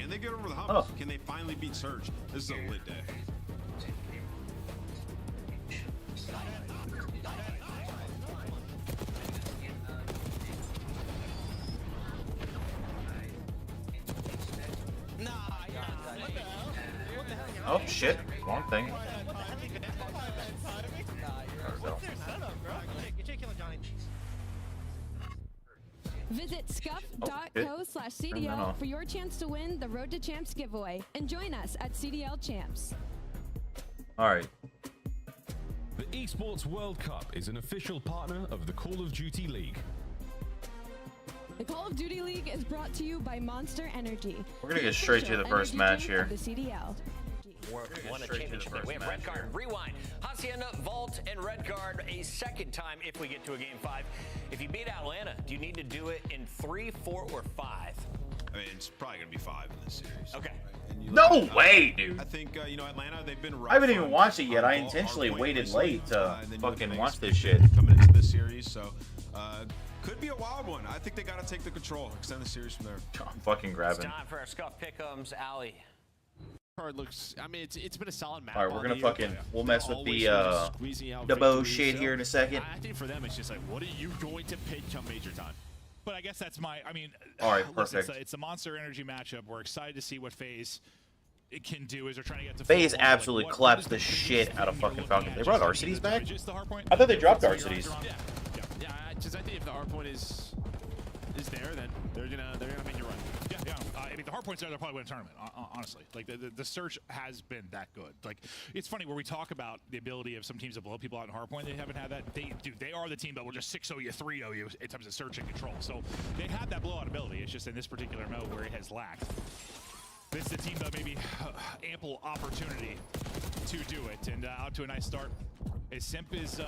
Can they get over the hump? Oh. Can they finally beat Surge? This is a lit day. Oh shit, wrong thing. Visit scuff.co/CDL for your chance to win the Road to Champs giveaway and join us at CDL Champs. Alright. The Esports World Cup is an official partner of the Call of Duty League. The Call of Duty League is brought to you by Monster Energy. We're gonna get straight to the first match here. The CDL. Won a championship. We have Red Guard, Rewind, Hacienda, Vault, and Red Guard a second time if we get to a game 5. If you beat Atlanta, do you need to do it in 3, 4, or 5? I mean, it's probably gonna be 5 in this series. Okay. No way, dude. I think you know, Atlanta, they've been rough. I haven't even on- watched it yet. on I ball- intentionally hard point waited recently, late to and then you fucking have watch Vegas this shit. coming into this series, so could be a wild one. I think they gotta take the control, extend the series from there. I'm fucking It's grabbing. time for our Scuff Pick'ems. Allie. Card looks. I mean, it's been a solid map. Alright, we're gonna fucking. We'll mess with the the bow shit here in a second. I think for them, it's just like, what are you going to pick come major time? But I guess that's my. I mean, All right, listen, perfect. it's a Monster Energy matchup. We're excited to see what Faze it can do as they're trying to get to. Faze full absolutely like, what claps is the shit out of thing you're fucking looking Falcon. at? They brought Just Arcides back? just the hard point? I thought they dropped So you're Arcides. on- Yeah, just I think if the hard point is there, then they're gonna make it run. Yeah. I mean, the hard points there, they'll probably win a tournament. Honestly, like the search has been that good. Like, it's funny where we talk about the ability of some teams to blow people out in hard point. They haven't had that. They are the team that will just 6-0 you, 3-0 you in terms of search and control. So they have that blowout ability. It's just in this particular mode where it has lacked. This is a team that maybe ample opportunity to do it, and out to a nice start. As Simp is.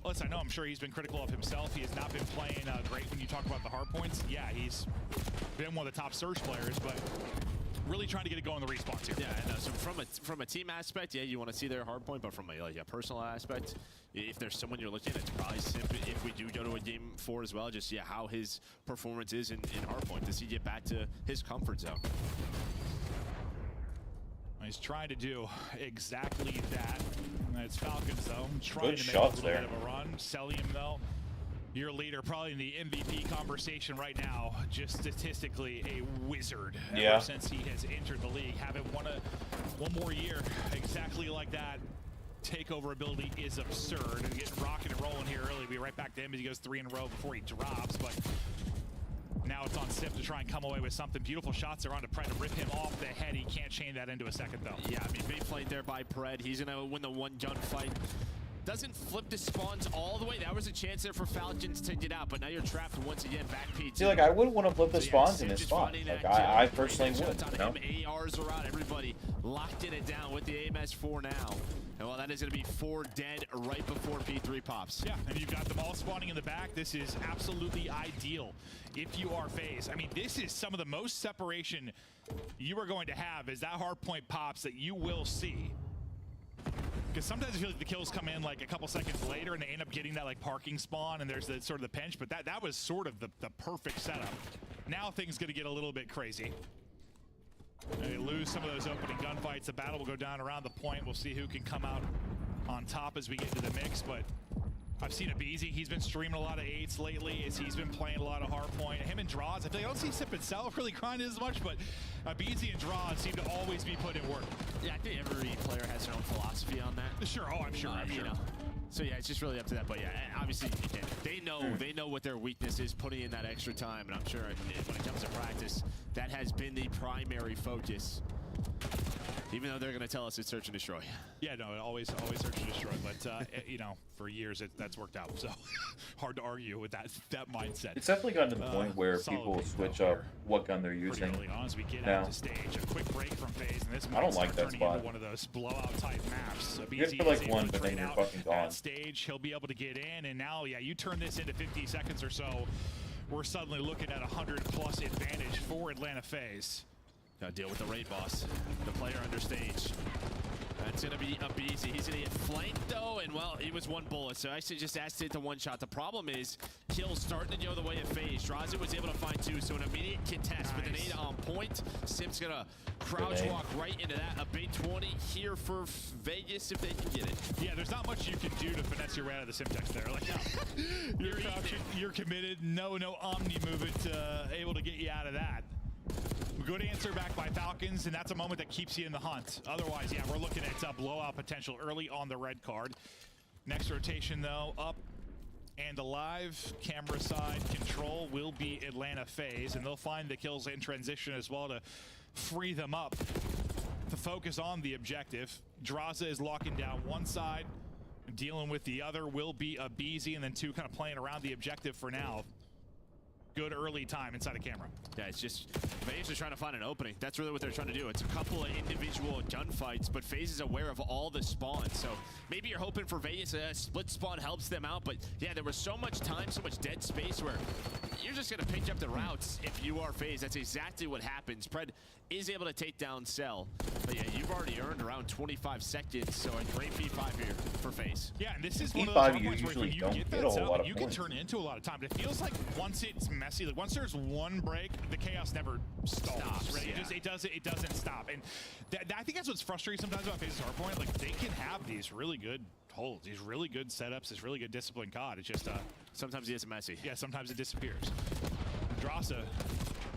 Listen, I know I'm sure he's been critical of himself. He has not been playing great when you talk about the hard points. Yeah, he's been one of the top Surge players, but really trying to get it going in the respawns here. Yeah, and so from a team aspect, yeah, you want to see their hard point, but from a personal aspect, if there's someone you're looking at, it's probably Simp. If we do go to a game 4 as well, just how his performance is in hard point. Does he get back to his comfort zone? He's trying to do exactly that. It's Falcons, though. Trying Good to make shots a little there. bit of a run. Celium, though, your leader, probably in the MVP conversation right now. Just statistically a wizard ever since he has entered the league. Having one more year exactly like that. Takeover ability is absurd. And getting rocking and rolling here early. We'll be right back to him as he goes 3 in a row before he drops. But now it's on Sip to try and come away with something. Beautiful shots are on to Pred to rip him off the head. He can't chain that into a second, though. Yeah, I mean, big flank there by Pred. He's going to win the one gun fight. Doesn't flip the spawns all the way. That was a chance there for Falcons to get out, but now you're trapped once again. Back P2. See, like, I wouldn't want to flip the spawns in this spot. Like, I personally would, you know? ARs are out. Everybody locking it down with the AMS-4 now. And well, that is going to be 4 dead right before P3 pops. Yeah, and you've got them all spawning in the back. This is absolutely ideal if you are Faze. I mean, this is some of the most separation you are going to have as that hard point pops that you will see. Because sometimes I feel like the kills come in like a couple seconds later and they end up getting that like parking spawn and there's the sort of the pinch, but that was sort of the perfect setup. Now things going to get a little bit crazy. And they lose some of those opening gunfights. The battle will go down around the point. We'll see who can come out on top as we get into the mix, but I've seen Abizi. He's been streaming a lot of 8s lately as he's been playing a lot of hardpoint. Him and Draws, I feel like I don't see Sip itself really grinding as much, but Abizi and Draws seem to always be put in work. Yeah, I think every player has their own philosophy on that. Sure, I'm sure. You know. So yeah, it's just really up to that. But yeah, obviously they know what their weakness is, putting in that extra time, and I'm sure when it comes to practice, that has been the primary focus. Even though they're going to tell us it's search and destroy. Yeah, no, always search and destroy. But you know, for years that's worked out. So hard to argue with that mindset. It's definitely gotten to the point where people switch up what gun they're using. Pretty early on as we get now. out to stage, a quick break from Faze, and this I don't like that turning spot. into one of those blowout type maps. You get to like one, but then you're fucking gone. At stage, he'll be able to get in, and now, yeah, you turn this into 50 seconds or so. We're suddenly looking at 100+ advantage for Atlanta Faze. Gotta deal with the raid boss, the player under stage. That's going to be up easy. He's going to get flanked, though, and, well, he was one bullet, so I should just asked it to one shot. The problem is kills starting to go the way of Faze. Draza was able to find 2, so an immediate contest with an 8 on point. Sim's going to crouch walk right into that. A big 20 here for Vegas if they can get it. Yeah, there's not much you can do to finesse your way out of the Simtex there. Like, no. You're crouching, you're committed. No Omni movement able to get you out of that. Good answer back by Falcons, and that's a moment that keeps you in the hunt. Otherwise, yeah, we're looking at blowout potential early on the red card. Next rotation, though, up and alive. Camera side control will be Atlanta Faze, and they'll find the kills in transition as well to free them up to focus on the objective. Draza is locking down one side, dealing with the other will be a BZ, and then 2 kind of playing around the objective for now. Good early time inside a camera. Yeah, it's just Faze is trying to find an opening. That's really what they're trying to do. It's a couple of individual gunfights, but Faze is aware of all the spawns. So maybe you're hoping for Vegas a split spawn helps them out, but yeah, there was so much time, so much dead space where you're just gonna pinch up the routes if you are Faze. That's exactly what happens. Pred is able to take down Cell, but yeah, you've already earned around 25 seconds, so a great P5 here for Faze. Yeah, and this is one of those points where you get that Cell, you can turn it into a lot of time. But it feels like once it's messy, like once there's one break, the chaos never stops. Right? Yeah. It doesn't stop. And I think that's what's frustrating sometimes about Faze's hardpoint. Like they can have these really good holds, these really good setups, this really good discipline COD. It's just sometimes it is messy. Yeah, sometimes it disappears. Drasa,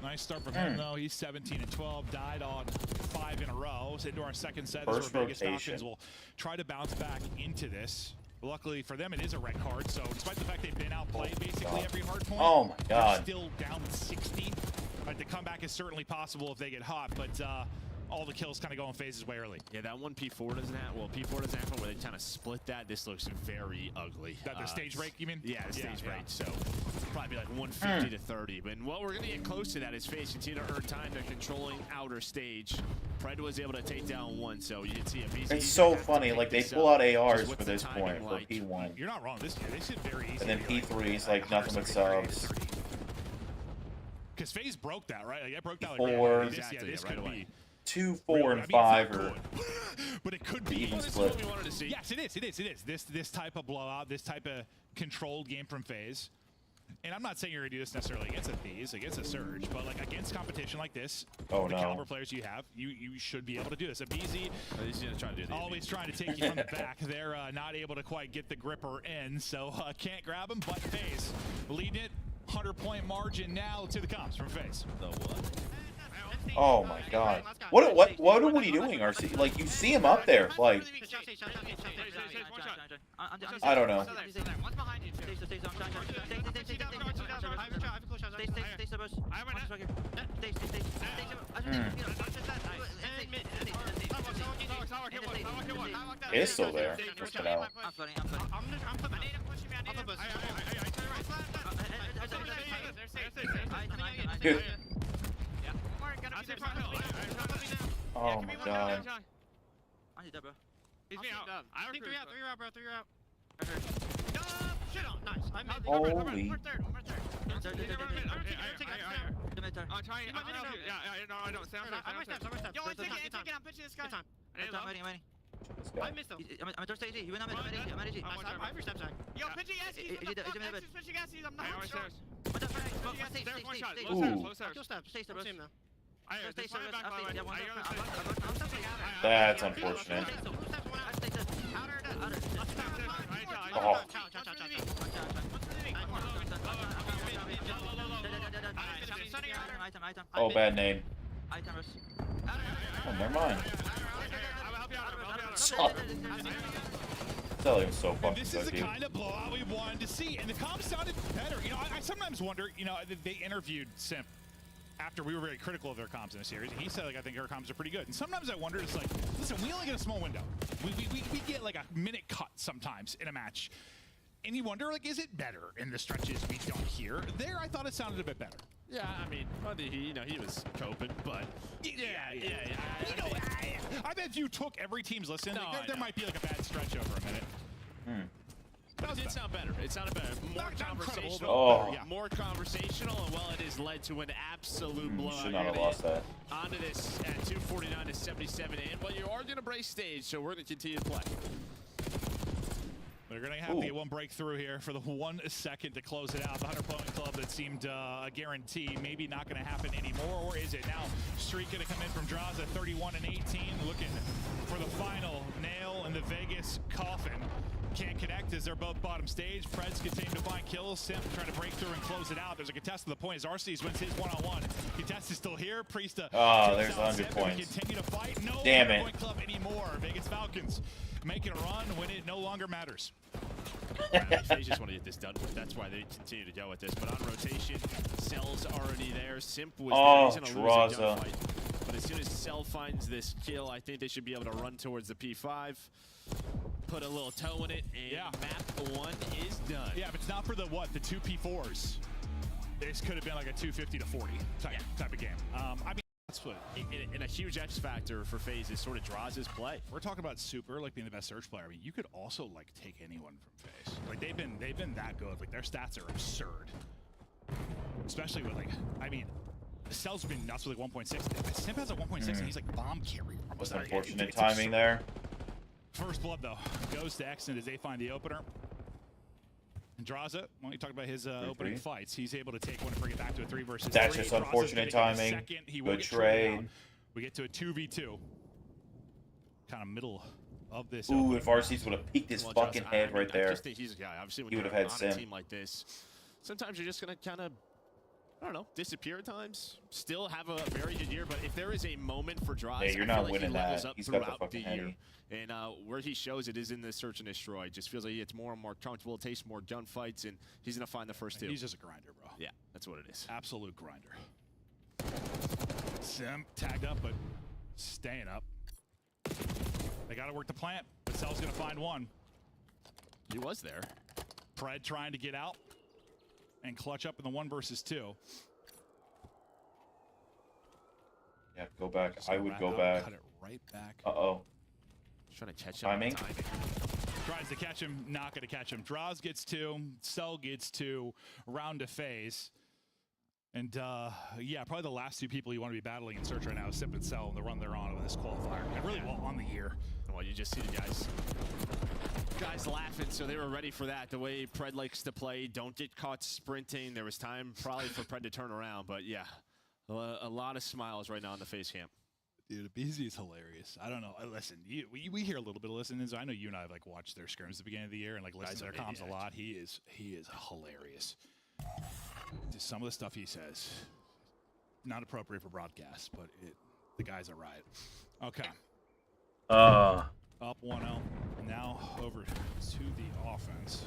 nice start from him though. He's 17 and 12, died on 5 in a row. So into our second set, this is where Vegas Falcons will try to bounce back into this. Luckily for them, it is a red card, so despite the fact they've been outplayed basically every hard point, my God, they're still down 60. The comeback is certainly possible if they get hot, but all the kills kind of go in Faze's way early. Yeah, that one P4 doesn't have, well, P4 doesn't have one where they kind of split that. This looks very ugly. The stage break, you mean? Yeah, the stage break. So probably like 150 to 30. But what we're going to get close to that is Faze continue to earn time. They're controlling outer stage. Pred was able to take down 1, so you can see a BZ. It's so funny, like they pull out ARs for this point for P1. You're not wrong. This is very easy. And then P3 is like nothing but subs. Because Faze broke that, right? Like, I broke that. Like, 4. Exactly. This could be 2, 4, and 5 are but it could be even This split. is what we wanted to see. Yes, it is. This type of blowout, this type of controlled game from Faze. And I'm not saying you're gonna do this necessarily against a Thieves, against a Surge, but like against competition like this, the caliber players you have, you should be able to do this. A BZ He's gonna try to do the always trying to take you from the back. They're not able to quite get the gripper in, so can't grab him. But Faze leading it, 100-point margin now to the comps from Faze. The what? Oh my God! What are you doing, RC? Like you see him up there, like I don't know. It's still there. Let's get out. Dude. Oh my God. He's me out. I think 3 out, bro. 3 out. Shit on. Nice. I made it. Holy. One third. I'm trying. No, I don't. Stay on step. Yo, take it. I'm pitching this guy. I missed him. I'm just AG. You went on mid. I'm AG. I have steps back. Yo, pitching ass. Pitching ass. I'm not sure. That's unfortunate. Oh. Oh, bad name. Oh, never mind. Selling so fucking This is the kind of blowout we wanted to see, and the comms sounded better. You know, I sometimes wonder, you know, they interviewed Simp after we were very critical of their comms in the series, and he said, like, I think our comms are pretty good. And sometimes I wonder, it's like, listen, we only get a small window. We get like a minute cut sometimes in a match. And you wonder, like, is it better in the stretches we don't hear? There, I thought it sounded a bit better. Yeah, I mean, he was coping, but yeah. I bet if you took every team's listen, there might be like a bad stretch over a minute. It did sound better. It sounded better. More conversational. Oh. Yeah, more conversational, and well, it has led to an absolute blowout. Should not have lost that. Onto this at 249 to 77, and well, you are going to break stage, so we're going to continue to play. They're going to have to get one breakthrough here for the 1 second to close it out. The Hunter Blowing Club that seemed a guarantee, maybe not going to happen anymore, or is it? Now, Streak going to come in from draws at 31 and 18, looking for the final nail in the Vegas coffin. Can't connect as they're both bottom stage. Preds continue to find kills. Simp trying to break through and close it out. There's a contest to the point as RCs wins his one-on-one. Contest is still here. Priesta. Oh, there's 100 points. Continue to fight. No Damn it. Point Club anymore. Vegas Falcons making a run when it no longer matters. They just want to get this done with. That's why they continue to go with this. But on rotation, Cell's already there. Simp was there. He's in a losing gunfight. But as soon as Cell finds this kill, I think they should be able to run towards the P5. Put a little toe in it, and map 1 is done. Yeah, if it's not for the the 2 P4s, this could have been like a 250 to 40 type of game. I mean, that's what. And a huge X factor for Faze is sort of draws his play. We're talking about Super like being the best search player. I mean, you could also like take anyone from Faze. Like they've been that good. Like their stats are absurd. Especially with like, I mean, Cell's been nuts with like 1.6. Simp has a 1.6 and he's like bomb carrier. Was unfortunate timing there. First blood, though, goes to Exton as they find the opener. And Draza, well, you talked about his opening fights. He's able to take one and bring it back to a 3 versus 3. That's just unfortunate timing. Good trade. We get to a 2v2. Kind of middle of this. Ooh, if RC's would have peeked his fucking head right there, obviously when he would have you're had on Sim. a team like this, sometimes you're just going to kind of, I don't know, disappear at times. Still have a very good year, but if there is a moment for draws, yeah, you're not winning that. He's got the fucking heady. And where he shows it is in the search and destroy. It just feels like he gets more and more comfortable, takes more gunfights, and he's going to find the first 2. He's just a grinder, bro. Yeah, that's what it is. Absolute grinder. Sim tagged up, but staying up. They got to work the plant, but Cell's going to find one. He was there. Pred trying to get out and clutch up in the 1 versus 2. Yeah, go back. I would go back. Cut it right back. Uh-oh. Trying to catch him. Timing. Tries to catch him, not going to catch him. Draws gets 2, Cell gets 2, round to Faze. And yeah, probably the last 2 people you want to be battling in search right now is Simp and Cell and the run they're on with this qualifier. And really well on the year. Well, you just see the guys laughing, so they were ready for that. The way Pred likes to play, don't get caught sprinting. There was time probably for Pred to turn around, but yeah, a lot of smiles right now in the Faze camp. Dude, BZ is hilarious. I don't know. Listen, we hear a little bit of listenings. I know you and I have like watched their scrims at the beginning of the year and like listened to their comms a lot. He is hilarious. Just some of the stuff he says, not appropriate for broadcast, but the guy's a riot. Okay. Up 1-0. Now over to the offense.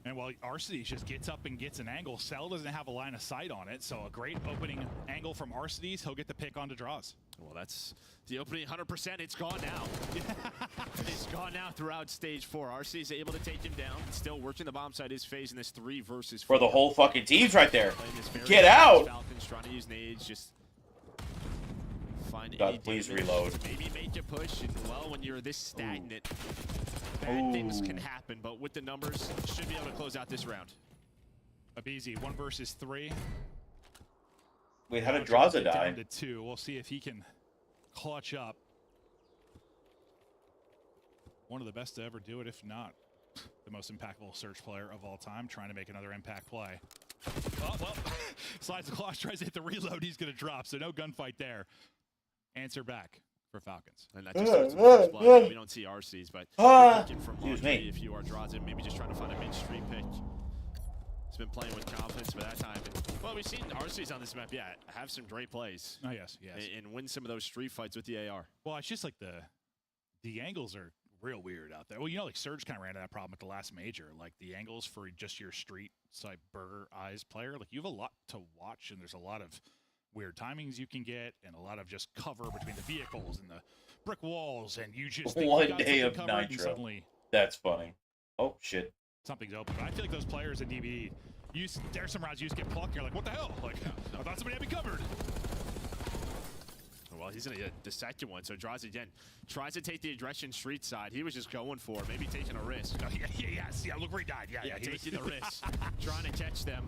And while RCD just gets up and gets an angle, Cell doesn't have a line of sight on it, so a great opening angle from RCD's. He'll get the pick onto draws. Well, that's the opening 100%. It's gone now. It's gone now throughout stage 4. RC's able to take him down. Still working the bomb side. Is Faze in this 3 versus 4. For the whole fucking team's right there. Get out! Falcons trying to use nades, just find God, please reload. Maybe make a push, and well, when you're this stagnant, bad things can happen, but with the numbers, should be able to close out this round. Abizi, 1 versus 3. Wait, how did Draza die? Down to 2. We'll see if he can clutch up. One of the best to ever do it, if not the most impactful search player of all time, trying to make another impact play. Oh, well, slides the clock, tries to hit the reload, he's going to drop, so no gunfight there. Answer back for Falcons. And that just starts with first blood. We don't see RCs, but looking from laundry if you are Draza, maybe just trying to find a midstream pick. He's been playing with confidence by that time. Well, we've seen RCs on this map, have some great plays. Oh, yes. And win some of those street fights with the AR. Well, it's just like the angles are real weird out there. Well, you know, like Surge kind of ran into that problem at the last major. Like the angles for just your street side burger eyes player, like you have a lot to watch, and there's a lot of weird timings you can get, and a lot of just cover between the vehicles and the brick walls, and you just think one day of Nitro. Suddenly, that's funny. Oh shit, something's open. But I feel like those players in DBE, there's some rounds you just get plucked. And you're like, what the hell? Like I thought somebody had me covered. Well, he's gonna get the second one. So Draws again tries to take the aggression street side. He was just going for it, maybe taking a risk. Oh, yeah, look where he died. Yeah, taking the risk, trying to catch them.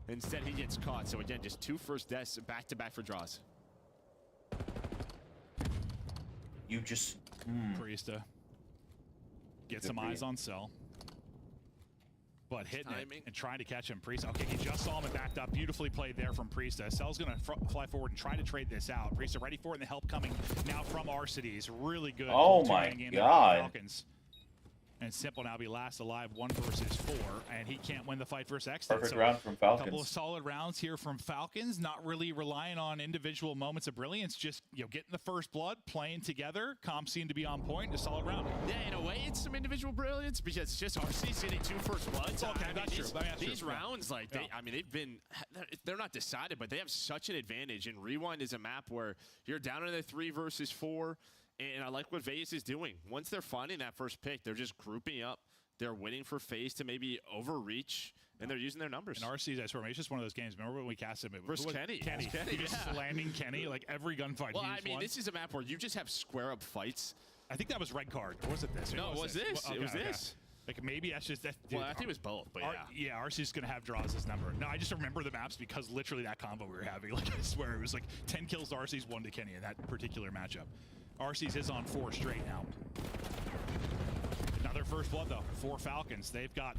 Instead, he gets caught. So again, just 2 first deaths back to back for Draws. You just Priesta get some eyes on Cell. But hitting it and trying to catch him. Priesta, okay, he just saw him and backed up. Beautifully played there from Priesta. Cell's going to fly forward and try to trade this out. Priesta ready for it, and the help coming now from Arcides. Really good. Oh my God. Falcons. And Simple now be last alive, 1 versus 4, and he can't win the fight versus X. Perfect round from Falcons. A couple of solid rounds here from Falcons, not really relying on individual moments of brilliance, just getting the first blood, playing together. Comps seem to be on point. A solid round. Yeah, in a way, it's some individual brilliance because it's just RC's hitting 2 first bloods. Okay, that's true. These rounds, like they're not decided, but they have such an advantage. And Rewind is a map where you're down in the 3 versus 4. And I like what Faze is doing. Once they're finding that first pick, they're just grouping up. They're waiting for Faze to maybe overreach, and they're using their numbers. And RC's, I swear, it's just one of those games. Remember when we cast him? Versus Kenny. Kenny just slamming Kenny, like every gunfight. Well, I mean, this is a map where you just have square-up fights. I think that was red card. Or was it this? No, it was this. Well, it was this. Like, maybe that's just that. Well, I think it was both, but yeah, RC's going to have Draws' number. No, I just remember the maps because literally that combo we were having. Like, I swear, it was like 10 kills to RC's, 1 to Kenny in that particular matchup. RC's is on 4 straight now. Another first blood, though. 4 Falcons. They've got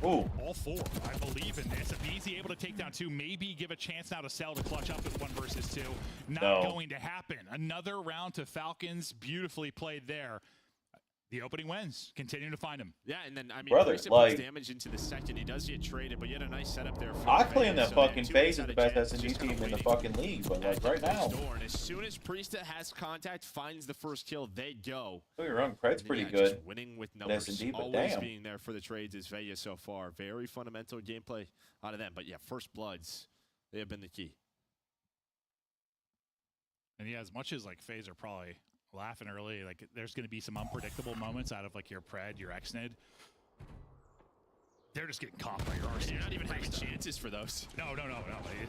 all 4, I believe, in this. Abizi able to take down 2. Maybe give a chance now to Cell to clutch up with 1 versus 2. Not going to happen. Another round to Falcons. Beautifully played there. The opening wins. Continuing to find him. Yeah, and then, I mean, brother, puts damage into the second. He does get traded, but you had a nice setup there. I claim that fucking Faze is the best S&G team in the fucking league, but like right now. And as soon as Priesta has contact, finds the first kill, they go. Don't get me wrong, Cred's pretty good. Just winning with numbers. S&D, but always being there for the trades is Vegas so far. Very fundamental gameplay out of them. But yeah, first bloods, they have been the key. And yeah, as much as like Faze are probably laughing early, like there's going to be some unpredictable moments out of like your Pred, your Xnid. They're just getting caught by your RC. You're not even having chances for those. No.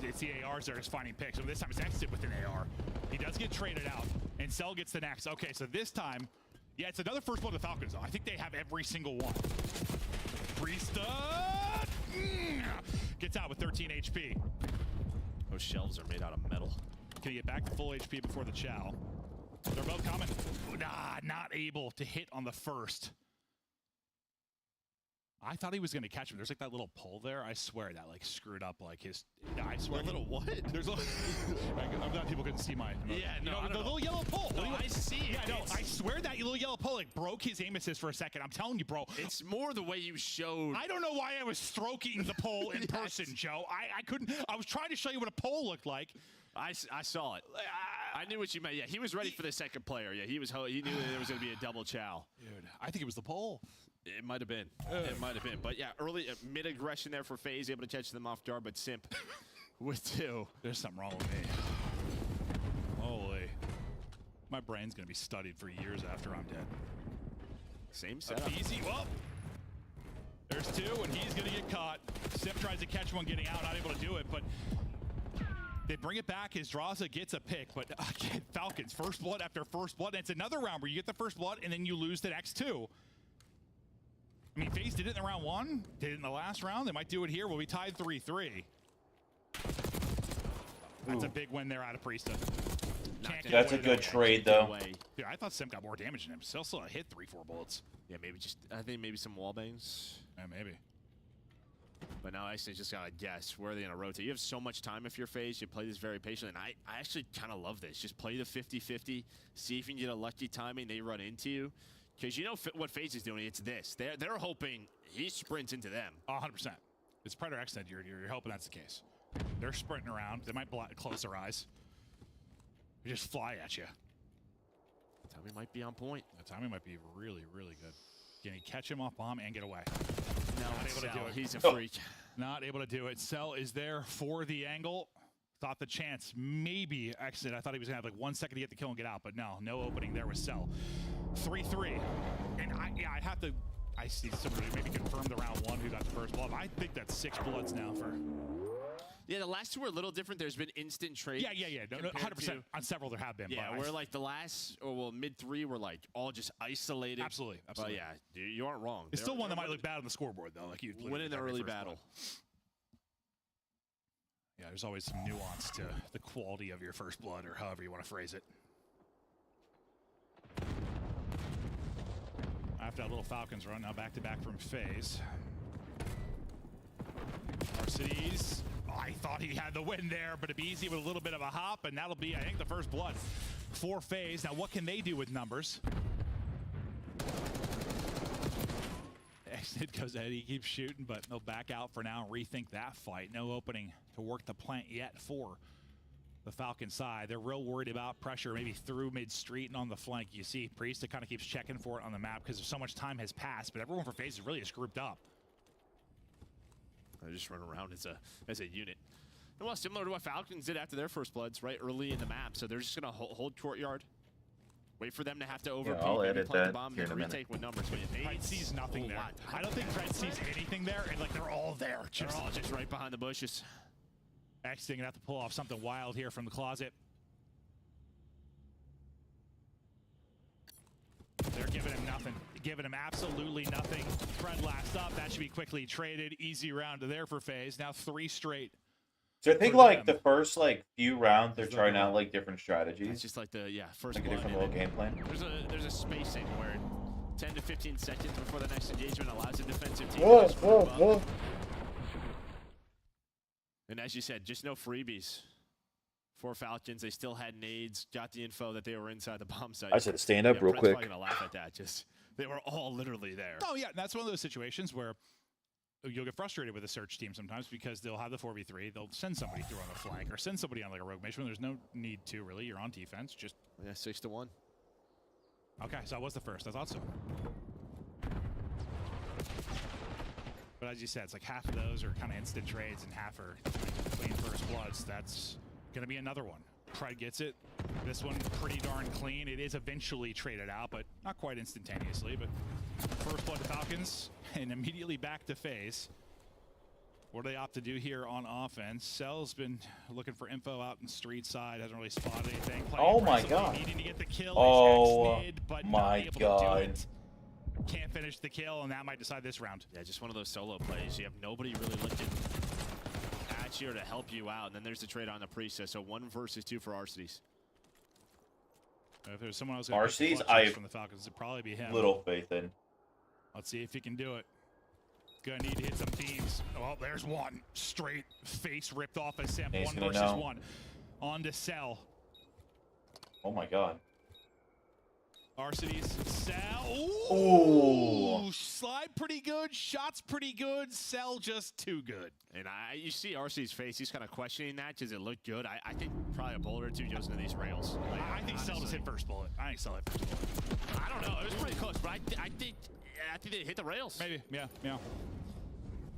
It's the ARs that are just finding picks. So this time it's Xnid with an AR. He does get traded out, and Cell gets the next. Okay, so this time, yeah, it's another first blood to Falcons, though. I think they have every single one. Priesta gets out with 13 HP. Those shelves are made out of metal. Can he get back to full HP before the Chow? They're both coming. Not able to hit on the first. I thought he was going to catch him. There's like that little pole there. I swear that like screwed up like his. I swear. A little what? There's a little. I'm glad people couldn't see my. Yeah, no, the little yellow pole. No, I see. Yeah, no, I swear that little yellow pole like broke his aim assist for a second. I'm telling you, bro. It's more the way you showed. I don't know why I was stroking the pole in person, Joe. I couldn't. I was trying to show you what a pole looked like. I saw it. I knew what you meant. Yeah, he was ready for the second player. Yeah, he knew there was going to be a double Chow. Dude, I think it was the pole. It might have been. It might have been. But yeah, early mid-aggression there for Faze, able to catch them off guard, but Simp with 2. There's something wrong with me. Holy. My brain's going to be studied for years after I'm dead. Same setup. Easy. Well, there's 2, and he's going to get caught. Simp tries to catch one getting out, not able to do it, but they bring it back as Draza gets a pick, but again, Falcons, first blood after first blood, and it's another round where you get the first blood, and then you lose the next 2. I mean, Faze did it in the round 1, did it in the last round. They might do it here. We'll be tied 3-3. That's a big win there out of Priesta. That's a good trade, though. Dude, I thought Simp got more damage than him. Still hit 3-4 bullets. Yeah, I think maybe some wall bangs. Yeah, maybe. But now I just gotta guess where are they gonna rotate. You have so much time if you're Faze. You play this very patiently, and I actually kind of love this. Just play the 50-50. See if you can get a lucky timing. They run into you. Because you know what Faze is doing, it's this. They're hoping he sprints into them. 100%. It's Predator X-Net. You're hoping that's the case. They're sprinting around. They might close their eyes. They just fly at you. The timing might be on point. The timing might be really, really good. Can he catch him off bomb and get away? No, not able to do it. He's a freak. Not able to do it. Cell is there for the angle. Thought the chance maybe exit. I thought he was gonna have like 1 second to get the kill and get out, but no opening there with Cell. 3-3, and I have to. I see somebody maybe confirm the round 1 who got the first blood. I think that's 6 bloods now for. Yeah, the last two were a little different. There's been instant trade. Yeah. No, 100%. On several there have been. Yeah, but we're like the last, or well, mid three were like all just isolated. Absolutely. But yeah, you aren't wrong. It's still one that might look bad on the scoreboard, though. Like you winning the early battle. Yeah, there's always some nuance to the quality of your first blood, or however you want to phrase it. After that little Falcons run, now back-to-back from Faze. Arcides, I thought he had the win there, but it'd be easy with a little bit of a hop, and that'll be, I think, the first blood for Faze. Now, what can they do with numbers? Exit goes ahead, he keeps shooting, but they'll back out for now and rethink that fight. No opening to work the plant yet for the Falcon side. They're real worried about pressure, maybe through mid-street and on the flank. You see Priest that kind of keeps checking for it on the map because so much time has passed, but everyone for Faze is really just grouped up. They just run around as a unit. And well, similar to what Falcons did after their first bloods, right early in the map. So they're just going to hold courtyard, wait for them to have to overpeak, I'll maybe edit plant that the bomb, here and in a minute. retake with numbers. But Pred sees nothing there. I don't think Pred sees anything there, and like they're all there. They're all just right behind the bushes. Exiting and have to pull off something wild here from the closet. They're giving him nothing. Giving him absolutely nothing. Fred last up. That should be quickly traded. Easy round to there for Faze. Now 3 straight. So I think like the first like few rounds they're trying out like different strategies. It's just like the first like a different little game plan. There's a spacing where 10 to 15 seconds before the next engagement allows a defensive team to move up. And as you said, just no freebies for Falcons. They still had nades, got the info that they were inside the bomb site. I said stand up real Brett's quick. probably gonna laugh at that. Just they were all literally there. Oh yeah, that's one of those situations where you'll get frustrated with a search team sometimes because they'll have the 4v3, they'll send somebody through on the flank or send somebody on like a rogue mission when there's no need to really. You're on defense, just 6-1. Okay, so that was the first. I thought so. But as you said, it's like half of those are kind of instant trades and half are clean first bloods. That's going to be another one. Pred gets it. This one pretty darn clean. It is eventually traded out, but not quite instantaneously. But first blood to Falcons and immediately back to Faze. What do they opt to do here on offense? Cell's been looking for info out in street side. Hasn't really spotted anything. Oh my god. Needing to get the kill. Oh mid, but my god. Can't finish the kill, and that might decide this round. Yeah, just one of those solo plays. You have nobody really looking at you or to help you out, and then there's the trade on the Priest. So 1 versus 2 for Arcides. If there's someone else Arcides, from the Falcons, it'd probably be him. Little faith in. Let's see if he can do it. Gonna need to hit some teams. Oh, there's one. Straight face ripped off as Sam. 1 versus 1. On to Cell. Oh my god. Arcides, Cell. Ooh. Slide pretty good. Shots pretty good. Cell just too good. And you see Arcides' face. He's kind of questioning that. Does it look good? I think probably a bullet or two goes into these rails. Like, I think Cell just hit first bullet. I think Cell hit first bullet. I don't know. It was pretty close, but I think they hit the rails. Maybe. Yeah.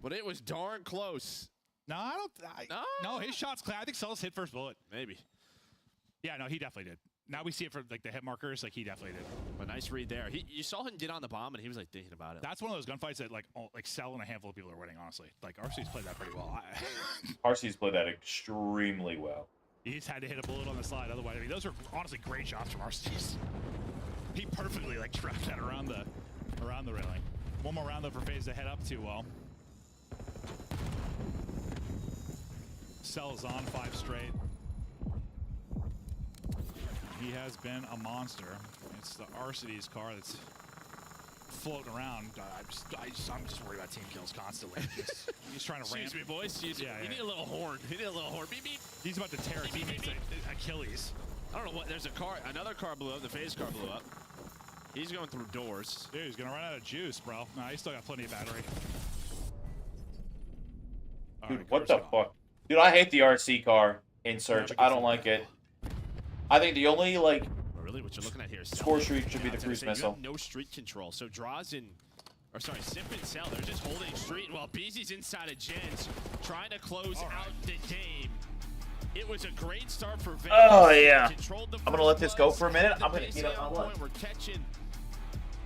But it was darn close. No, I don't. No, his shot's clear. I think Cell's hit first bullet. Maybe. Yeah, no, he definitely did. Now we see it for like the hit markers. Like he definitely did. A nice read there. You saw him get on the bomb, and he was like thinking about it. That's one of those gunfights that like Cell and a handful of people are winning. Honestly, like Arcides played that pretty well. Arcides played that extremely well. He just had to hit a bullet on the slide. Otherwise, I mean, those are honestly great shots from Arcides. He perfectly like trapped that around the railing. One more round though for Faze to head up to. Well, Cell's on 5 straight. He has been a monster. It's the Arcides car that's floating around. I'm just worried about team kills constantly. He's trying to ramp. Excuse me, boys. Excuse me. You need a little horn. You need a little horn. Beep, beep. He's about to tear his teammate's Achilles. I don't know what. There's a car. Another car blew up. The Faze car blew up. He's going through doors. Dude, he's going to run out of juice, bro. Nah, he's still got plenty of battery. Dude, right, what the fuck? Dude, I hate the RC car in search. I don't like it. I think the only, like, really what you're looking at here is score streak should be the cruise missile. No street control. So draws in, or sorry, Simp and Cell, they're just holding street while BZ's inside of Gens, trying to close out the game. It was a great start for Vegas. Oh, yeah. I'm going to let this go for a minute. I'm going to get up my line. We're catching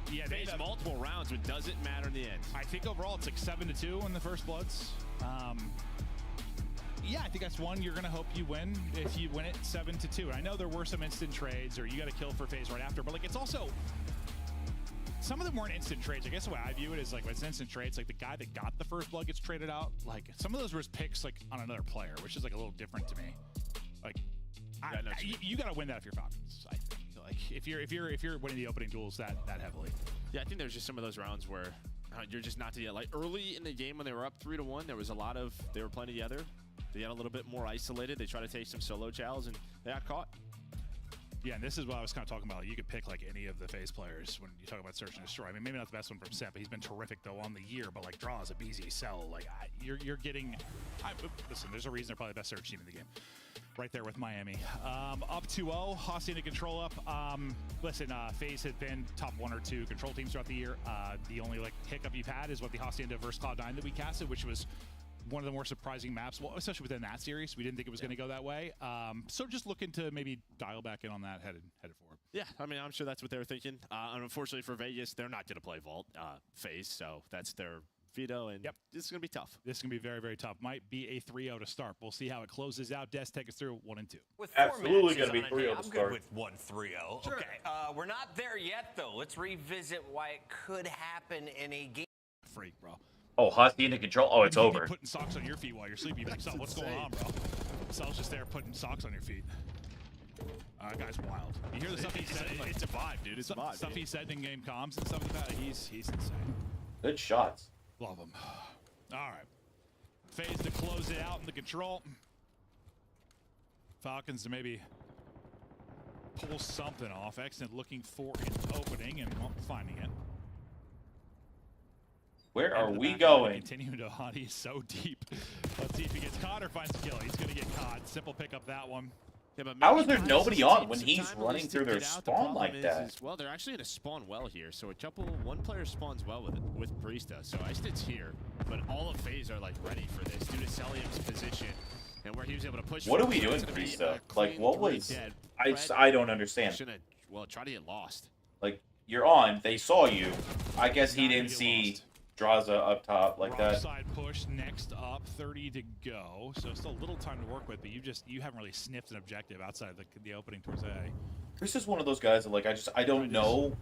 Faze multiple rounds, but doesn't matter in the end. I think overall it's like 7-2 in the first bloods. Yeah, I think that's one you're going to hope you win if you win it 7-2. And I know there were some instant trades or you got to kill for Faze right after, but like it's also some of them weren't instant trades. I guess the way I view it is like when it's instant trades, like the guy that got the first blood gets traded out. Like some of those were picks like on another player, which is like a little different to me. Like you got to win that if you're Falcons. I think like if you're winning the opening duels that heavily. Yeah, I think there's just some of those rounds where you're just not to get like early in the game when they were up 3-1. There was a lot of they were playing together. They got a little bit more isolated. They tried to take some solo chows and they got caught. Yeah, and this is what I was kind of talking about. You could pick like any of the Faze players when you talk about search and destroy. I mean, maybe not the best one from Set, but he's been terrific though on the year. But like draws a BZ cell, like you're getting. Listen, there's a reason they're probably the best search team in the game, right there with Miami. Up 2-0, Hacienda control up. Listen, Faze had been top 1 or 2 control teams throughout the year. The only like hiccup you've had is what the Hacienda versus Cloud9 that we casted, which was one of the more surprising maps, well, especially within that series. We didn't think it was going to go that way. So just looking to maybe dial back in on that headed forward. Yeah, I mean, I'm sure that's what they were thinking. And unfortunately for Vegas, they're not going to play Vault Faze, so that's their veto, and this is going to be tough. This is going to be very, very tough. Might be a 3-0 to start. We'll see how it closes out. Des, take us through 1 and 2. Absolutely going to be 3-0 to I'm start. good with 1-3-0. Sure. Okay, we're not there yet, though. Let's revisit why it could happen in a game. Freak, bro. Oh, Hacienda control. Oh, it's over. Putting socks on your feet while you're sleeping. Like, Sal, what's going on, bro? Sal's just there putting socks on your feet. Guy's wild. You hear the stuff he said? Like, it's a vibe, dude. It's a vibe. Stuff he said in game comms and stuff like that. He's insane. Good shots. Love him. All right. Faze to close it out in the control. Falcons to maybe pull something off. Excellent looking for an opening and finding it. Where are we going? Continuing to hunt. He's so deep. Let's see if he gets caught or finds a kill. He's going to get caught. Simple pick up that one. Yeah, but how is there nobody on when he's running through their spawn like that? Well, they're actually in a spawn well here, so one player spawns well with Priesta. So Icedit's here, but all of Faze are like ready for this due to Celium's position and where he was able to push. What are we doing, Priesta? Like, what was? I don't understand. Well, try to get lost. Like, you're on. They saw you. I guess he didn't see Draza up top like that. Side push next up, 30 to go. So still a little time to work with, but you haven't really sniffed an objective outside of the opening towards A. Priest is one of those guys that like I don't know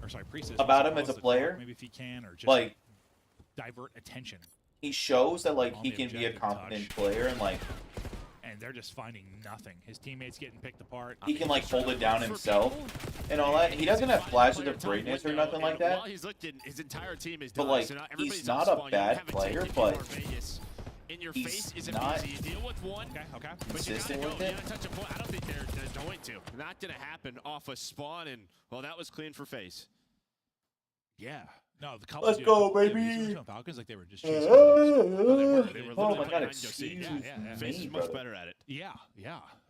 about him as a player. Maybe if he can or just like divert attention. He shows that like he can be a competent player and like. And they're just finding nothing. His teammates getting picked apart. He can like hold it down himself and all that. He doesn't have flashes of greatness or nothing like that. While he's looking, his entire team is but like he's not a bad player, but in your face isn't easy. You deal with one, okay. But you gotta go. You gotta touch a point. I don't think they're going to. Not gonna happen off a spawn, and well, that was clean for Faze. Yeah. No, the Let's go, baby. Falcons like they were just chasing. Oh my god, excuse me. Faze is much better at it. Yeah.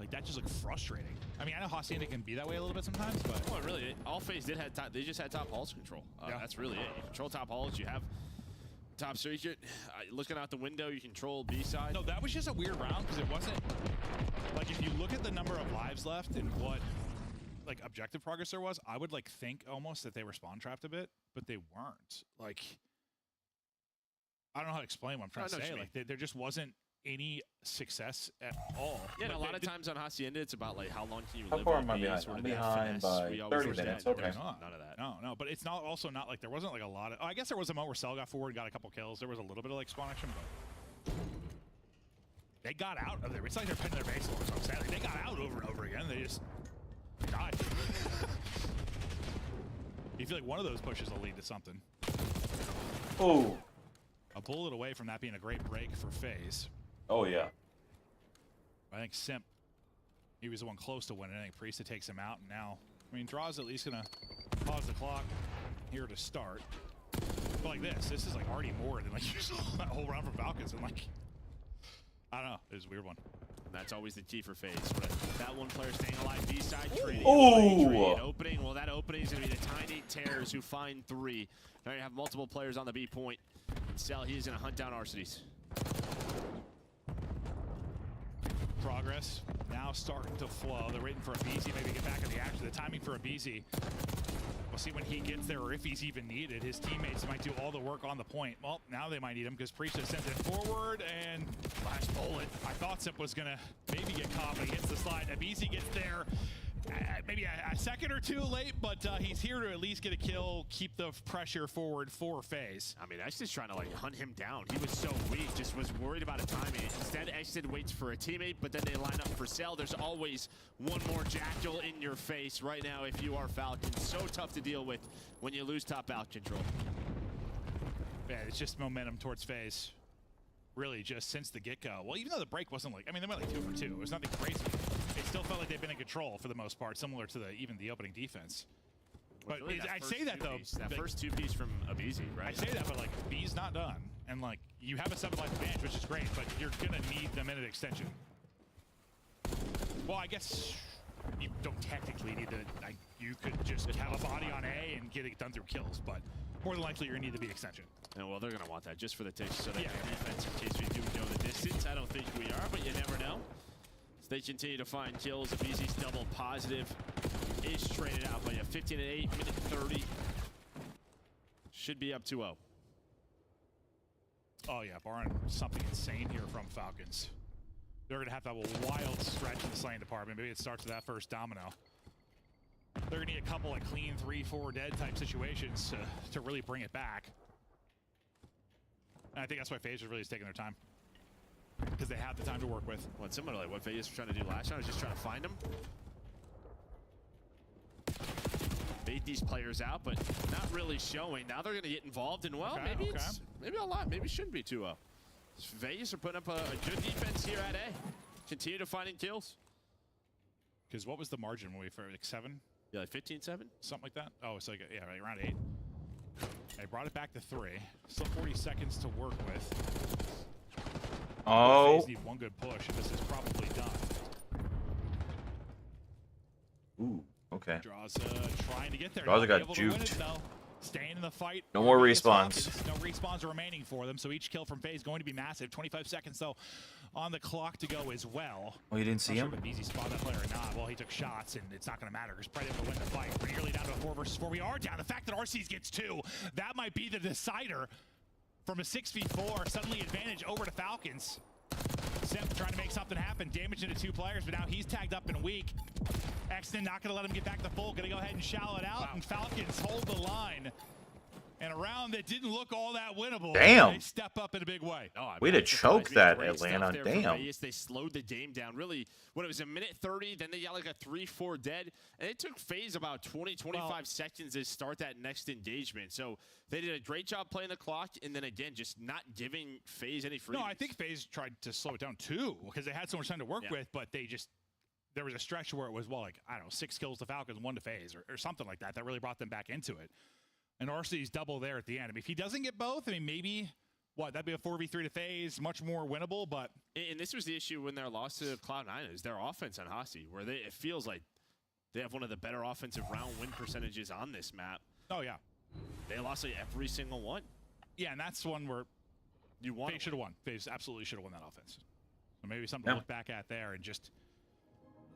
Like that just looked frustrating. I mean, I know Hacienda can be that way a little bit sometimes, but well, really, all Faze did had they just had top halls control. That's really it. You control top halls. You have top search. Looking out the window, you control B side. No, that was just a weird round because it wasn't like if you look at the number of lives left and what like objective progress there was, I would like think almost that they were spawn trapped a bit, but they weren't. Like I don't know how to explain what I'm trying to say. Like there just wasn't any success at all. Yeah, like, and a lot of times on Hacienda, it's about like how long can you live. How far am I behind? I'm behind by 30 minutes. Okay. None of that. No, but it's not also not like there wasn't like a lot of. Oh, I guess there was a moment where Cell got forward, got a couple kills. There was a little bit of like spawn action, but they got out of there. It's like they're pinning their base. That's what I'm saying. Like, they got out over and over again. They just died. You feel like one of those pushes will lead to something. Oh. A bullet away from that being a great break for Faze. Oh, yeah. I think Simp, he was the one close to winning. I think Priesta takes him out, and now, I mean, Draw's at least going to pause the clock here to start. But like this is like already more than like you saw that whole round from Falcons. And like, I don't know, it was a weird one. And that's always the key for Faze. That one player staying alive, B-side, trading. Opening. Well, that opening is going to be the Tiny Terrors who find 3. Now you have multiple players on the B point. And Cell, he's going to hunt down Arcides. Progress now starting to flow. They're waiting for a BZ, maybe get back in the action. The timing for a BZ We'll see when he gets there or if he's even needed. His teammates might do all the work on the point. Well, now they might need him because Priestess sends it forward and flash bullet. I thought Sip was going to maybe get caught, but he hits the slide. Abizi gets there maybe a second or two late, but he's here to at least get a kill, keep the pressure forward for FaZe. I mean, Exted's trying to like hunt him down. He was so weak, just was worried about a timing. Instead, Exted waits for a teammate, but then they line up for Cell. There's always one more Jackal in your face right now if you are Falcon. So tough to deal with when you lose top out control. Yeah, it's just momentum towards FaZe. Really, just since the get-go. Well, even though the break wasn't like, I mean, they went like 2 for 2. It was nothing crazy. It still felt like they've been in control for the most part, similar to even the opening defense. But really I say that though. That first 2-piece from Abizi, right? I say that, but like B's not done, and like you have a 7-life advantage, which is great, but you're gonna need the minute extension. Well, I guess you don't technically need the. You could just have a body on A and get it done through kills, but more than likely you're gonna need the B extension. And well, they're gonna want that just for the takes, so they have defense in case we do go the distance. I don't think we are, but you never know. They continue to find kills. Abizi's double positive is traded out by a 15-8, minute 30. Should be up 2-0. Oh yeah, barring something insane here from Falcons. They're gonna have to have a wild stretch in the slaying department. Maybe it starts with that first domino. They're gonna need a couple of clean 3-4 dead type situations to really bring it back. And I think that's why FaZe really is taking their time. Because they have the time to work with. Well, it's similar to like what FaZe was trying to do last round, is just trying to find them. Bait these players out, but not really showing. Now they're going to get involved, and well, maybe it's maybe a lot. Maybe it shouldn't be 2-0. FaZe are putting up a good defense here at A. Continue to finding kills. Because what was the margin when we for like 7? Yeah, like 15-7? Something like that? Oh, it's like, yeah, right around 8. They brought it back to 3. Still 40 seconds to work with. Oh. FaZe need one good push, and this is probably done. Ooh, okay. Drawza trying to get there. Drawza got juked. Staying in the fight. No more respawns. No respawns remaining for them, so each kill from FaZe is going to be massive. 25 seconds, though, on the clock to go as well. Oh, you didn't see him? Sure easy spot that player or not. Well, he took shots, and it's not going to matter because probably able to win the fight. We're nearly down to a 4 versus 4. We are down. The fact that RC's gets 2, that might be the decider. From a 6v4, suddenly advantage over to Falcons. Sip trying to make something happen, damage into 2 players, but now he's tagged up and weak. Exton not going to let him get back to full, going to go ahead and shallow it out, and Falcons hold the line. And a round that didn't look all that winnable. Damn. They step up in a big way. Oh, way to choke that, Atlanta. Damn. They slowed the game down. Really, when it was a minute 30, then they got like a 3-4 dead. And it took FaZe about 20-25 seconds to start that next engagement. So they did a great job playing the clock. And then again, just not giving FaZe any freedom. No, I think FaZe tried to slow it down too because they had so much time to work with, but they just, there was a stretch where it was, well, like, I don't know, 6 kills to Falcons, 1 to FaZe or something like that. That really brought them back into it. And RC's double there at the end. I mean, if he doesn't get both, I mean, maybe, what, that'd be a 4v3 to FaZe, much more winnable, but... And this was the issue when their loss to Cloud9 is their offense on Hasi, where it feels like they have one of the better offensive round win percentages on this map. Oh, yeah. They lost like every single one. Yeah, and that's one where you won. FaZe should have won. FaZe absolutely should have won that offense. So maybe something to look back at there and just...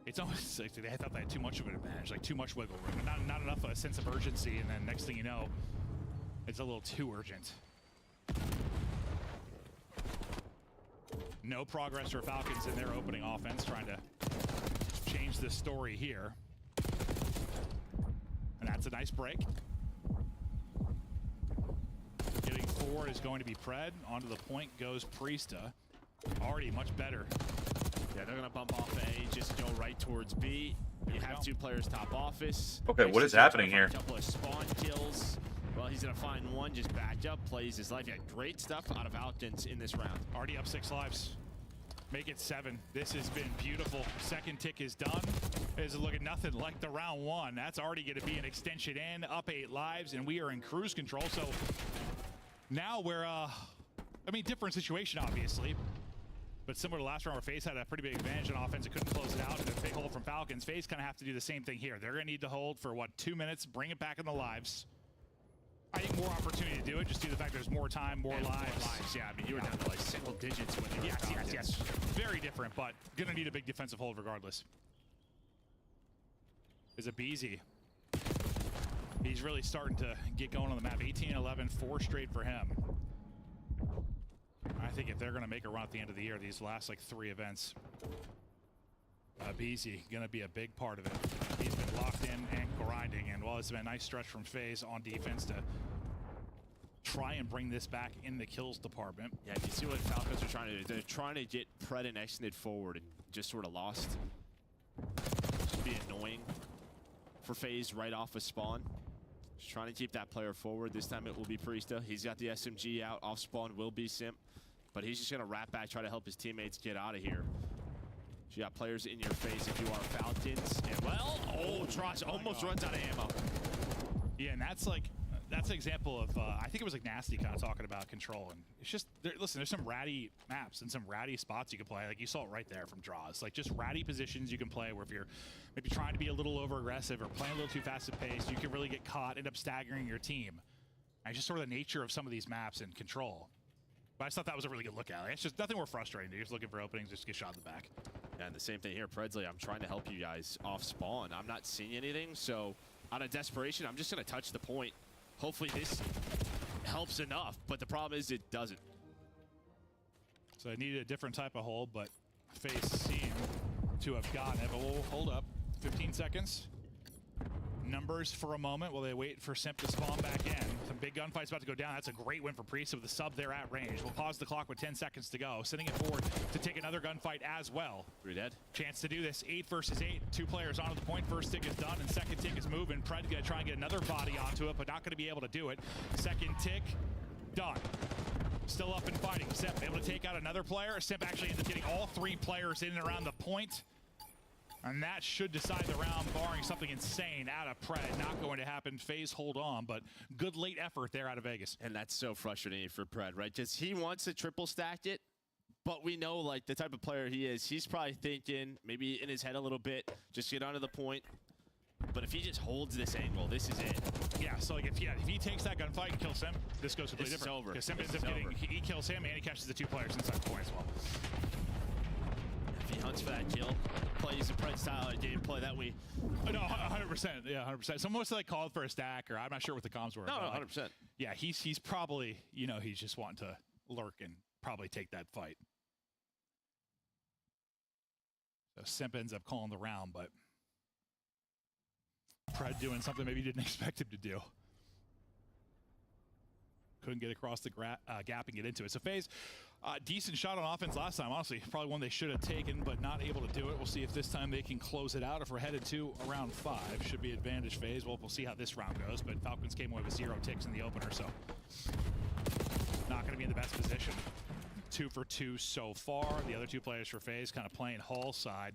It's almost like they thought they had too much of an advantage, like too much wiggle room, and not enough of a sense of urgency, and then next thing you know, it's a little too urgent. No progress for Falcons in their opening offense, trying to change the story here. And that's a nice break. Getting forward is going to be Pred. Onto the point goes Priesta. Already much better. Yeah, they're going to bump off A, just go right towards B. You have 2 players top office. Okay, what is happening here? A couple of spawn kills. Well, he's going to find one, just back up, plays his life. Yeah, great stuff out of Falcons in this round. Already up 6 lives. Make it 7. This has been beautiful. Second tick is done. It's looking nothing like the round 1. That's already going to be an extension in, up 8 lives, and we are in cruise control. So now we're, I mean, different situation, obviously. But similar to last round where FaZe had a pretty big advantage on offense, it couldn't close it out. And if they hold from Falcons, FaZe kind of have to do the same thing here. They're going to need to hold for, what, 2 minutes, bring it back in the lives. I think more opportunity to do it, just due to the fact there's more time, more lives. Yeah, I mean, you were down to like single digits when you were Yes. Very different, but going to need a big defensive hold regardless. Is a Beezy. He's really starting to get going on the map. 18-11, 4 straight for him. I think if they're going to make a run at the end of the year, these last like 3 events, BZ going to be a big part of it. He's been locked in and grinding, and while it's been a nice stretch from Faze on defense to try and bring this back in the kills department. Yeah, you see what Falcons are trying to do. They're trying to get Pred and Exnid forward and just sort of lost. Just be annoying for Faze right off of spawn. Just trying to keep that player forward. This time it will be Priesta. He's got the SMG out. Off spawn will be Simp. But he's just going to wrap back, try to help his teammates get out of here. You got players in your face if you are Falcons. And well, oh, Trosh almost runs out of ammo. Yeah, and that's an example of, I think it was like Nasty kind of talking about control. And it's just, listen, there's some ratty maps and some ratty spots you can play. Like you saw it right there from Draws. Like just ratty positions you can play where if you're maybe trying to be a little over aggressive or playing a little too fast at pace, you can really get caught, end up staggering your team. And it's just sort of the nature of some of these maps and control. But I just thought that was a really good look at it. It's just nothing more frustrating. You're just looking for openings, just get shot in the back. Yeah, and the same thing here, Predsley. I'm trying to help you guys off spawn. I'm not seeing anything, so out of desperation, I'm just going to touch the point. Hopefully this helps enough, but the problem is it doesn't. So I needed a different type of hold, but Faze seemed to have gotten it. But we'll hold up 15 seconds. Numbers for a moment while they wait for Simp to spawn back in. Some big gunfights about to go down. That's a great win for Priest with the sub there at range. We'll pause the clock with 10 seconds to go. Sending it forward to take another gunfight as well. 3 dead. Chance to do this. 8 versus 8. 2 players onto the point. First tick is done and second tick is moving. Pred gonna try and get another body onto it, but not gonna be able to do it. Second tick, done. Still up and fighting. Simp able to take out another player. Simp actually ends up getting all 3 players in and around the point. And that should decide the round, barring something insane out of Pred. Not going to happen. Faze hold on, but good late effort there out of Vegas. And that's so frustrating for Pred, right? Because he wants to triple stack it, but we know like the type of player he is. He's probably thinking, maybe in his head a little bit, just get onto the point. But if he just holds this angle, this is it. Yeah, so like if he takes that gunfight and kills him, this goes completely different. Over. Because Simp ends up getting, he kills him and he catches the 2 players inside the point as well. If he hunts for that kill, plays the Pred style of gameplay that we... No, 100%. Yeah, 100%. So most of like called for a stack, or I'm not sure what the comms were. No, but 100%. Like, yeah, he's probably, you know, he's just wanting to lurk and probably take that fight. So Simp ends up calling the round, but Pred doing something maybe he didn't expect him to do. Couldn't get across the gap and get into it. So Faze, decent shot on offense last time. Honestly, probably one they should have taken, but not able to do it. We'll see if this time they can close it out. If we're headed to around 5, should be advantage Faze. Well, we'll see how this round goes, but Falcons came away with 0 ticks in the opener, so not going to be in the best position. 2 for 2 so far. The other 2 players for Faze kind of playing Hall side.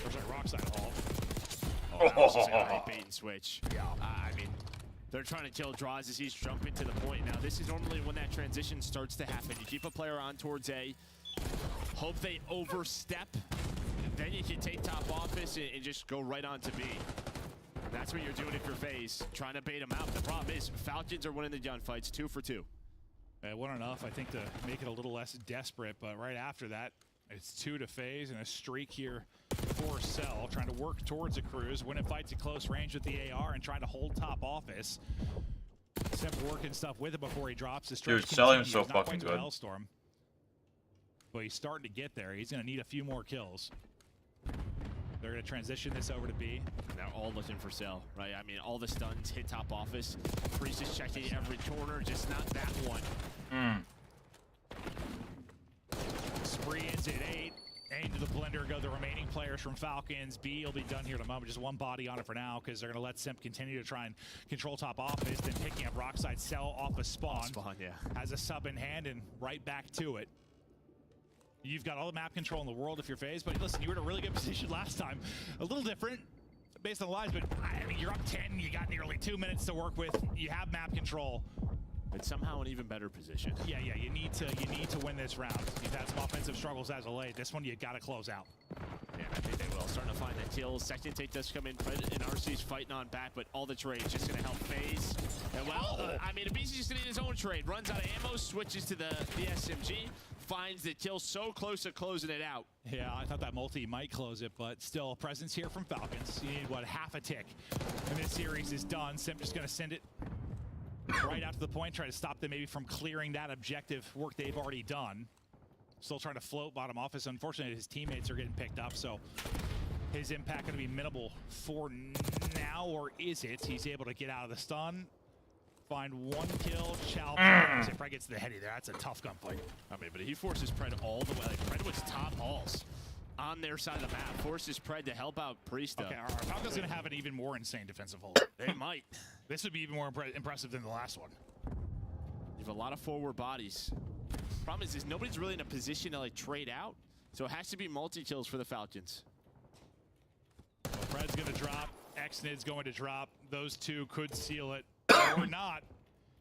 Or sorry, Rock side Hall. Oh, that was just a great bait and switch. Yeah. I mean, they're trying to kill Draws as he's jumping to the point. Now, this is normally when that transition starts to happen. You keep a player on towards A, hope they overstep, then you can take top office and just go right on to B. That's what you're doing if you're Faze, trying to bait them out. The problem is, Falcons are winning the gunfights 2 for 2. It wasn't enough, I think, to make it a little less desperate, but right after that, it's 2 to Faze and a streak here for Cell, trying to work towards a cruise, winning fights at close range with the AR and trying to hold top office. Simp working stuff with it before he drops his Dude, Cell so fucking good. Hellstorm, but he's starting to get there. He's going to need a few more kills. They're going to transition this over to B. They're all looking for Cell, right? I mean, all the stuns hit top office. Priest is checking every corner, just not that one. Spree ends at 8. Into the blender go the remaining players from Falcons. B will be done here in a moment. Just 1 body on it for now because they're going to let Simp continue to try and control top office. Then picking up Rockside Cell off a spawn. Yeah. Has a sub in hand and right back to it. You've got all the map control in the world if you're Faze, but listen, you were in a really good position last time. A little different based on the lines, but I mean, you're up 10. You got nearly 2 minutes to work with. You have map control. But somehow an even better position. Yeah, you need to win this round. You've had some offensive struggles as of late. This one you got to close out. Yeah, I think they will. Starting to find the kills. Second take does come in. Pred and RC's fighting on back, but all the trades just going to help Faze. And well, I mean, BC's just going to need his own trade. Runs out of ammo, switches to the SMG. finds the kill so close to closing it out. Yeah, I thought that multi might close it, but still a presence here from Falcons. You need, what, half a tick. And this series is done. Sim just going to send it right out to the point, try to stop them maybe from clearing that objective work they've already done. Still trying to float bottom office. Unfortunately, his teammates are getting picked up, so his impact going to be minimal for now, or is it? He's able to get out of the stun. Find one kill. Chow if Pred gets the heady there. That's a tough gunfight. I mean, but he forces Pred all the way. Like, Pred was top halls on their side of the map. Forces Pred to help out Priesta. Okay, our Falcons going to have an even more insane defensive hold. They might. This would be even more impressive than the last one. You have a lot of forward bodies. Problem is nobody's really in a position to like trade out, so it has to be multi-kills for the Falcons. Well, Pred's going to drop. Xnid's going to drop. Those two could seal it. Or not.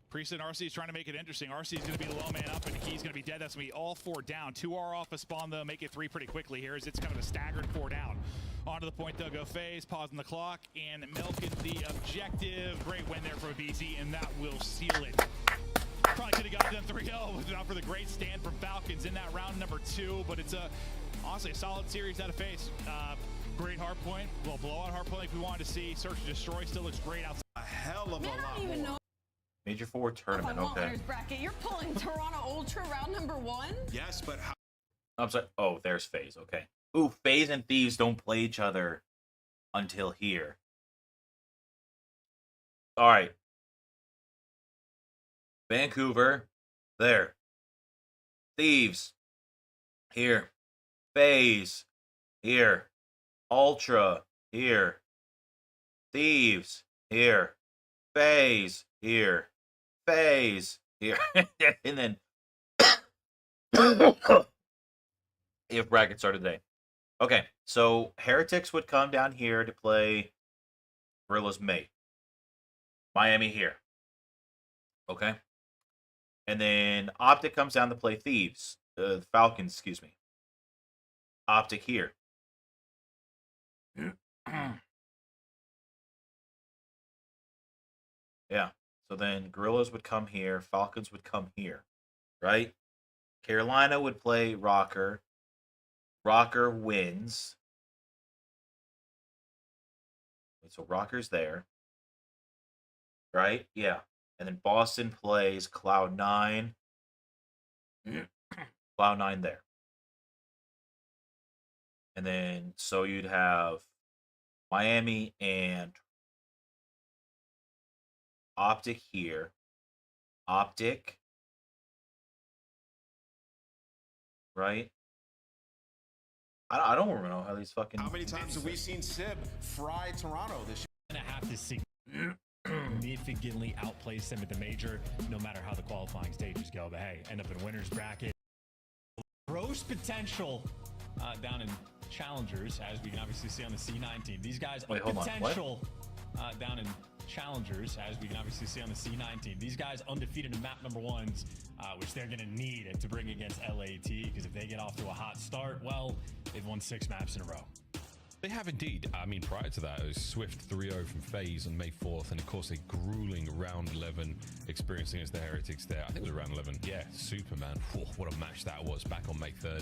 Priest and RC is trying to make it interesting. RC is going to be the low man up, and he's going to be dead. That's going to be all 4 down. 2 are off a spawn, though. Make it 3 pretty quickly here, as it's kind of a staggered 4 down. Onto the point, they'll go Faze, pausing the clock, and milking the objective. Great win there for BZ, and that will seal it. Probably could have gotten 3-0 if not for the great stand from Falcons in that round number 2, but it's honestly a solid series out of Faze. Great hard point. Well, blowout hard point like we wanted to see. Search and destroy still looks great outside. A hell of a Man, I lot don't even more. know Major 4 tournament, if I'm okay. winners bracket. You're pulling Toronto Ultra round number 1? Yes, but how? I'm sorry. Oh, there's Faze, okay. Ooh, Faze and Thieves don't play each other until here. Alright. Vancouver, there. Thieves, here. Faze, here. Ultra, here. Thieves, here. Faze, here. Faze, here. And then if brackets start today. Okay, so Heretics would come down here to play Gorilla's mate. Miami here. Okay. And then Optic comes down to play Thieves. Falcons, excuse me. Optic here. Yeah. So then Gorillas would come here. Falcons would come here. Right? Carolina would play Rocker. Rocker wins. So Rocker's there. Right? Yeah. And then Boston plays Cloud9. Cloud9 there. And then, so you'd have Miami and Optic here. Optic. Right? I don't know how these fucking... How many times have we seen Sib fry Toronto this year? Gonna have to significantly outplace them at the major, no matter how the qualifying stages go. But hey, end up in winners bracket. Gross potential down in challengers, as we can obviously see on the C9 team. These guys potential down in challengers, as we can obviously see on the C9 team. These guys undefeated in map number 1s, which they're going to need to bring against LAT, because if they get off to a hot start, well, they've won 6 maps in a row. They have indeed. I mean, prior to that, it was swift 3-0 from Faze on May 4th, and of course a grueling round 11 experiencing as the Heretics there. I think it was round 11. Yeah, Superman. Whew, what a match that was back on May 3rd.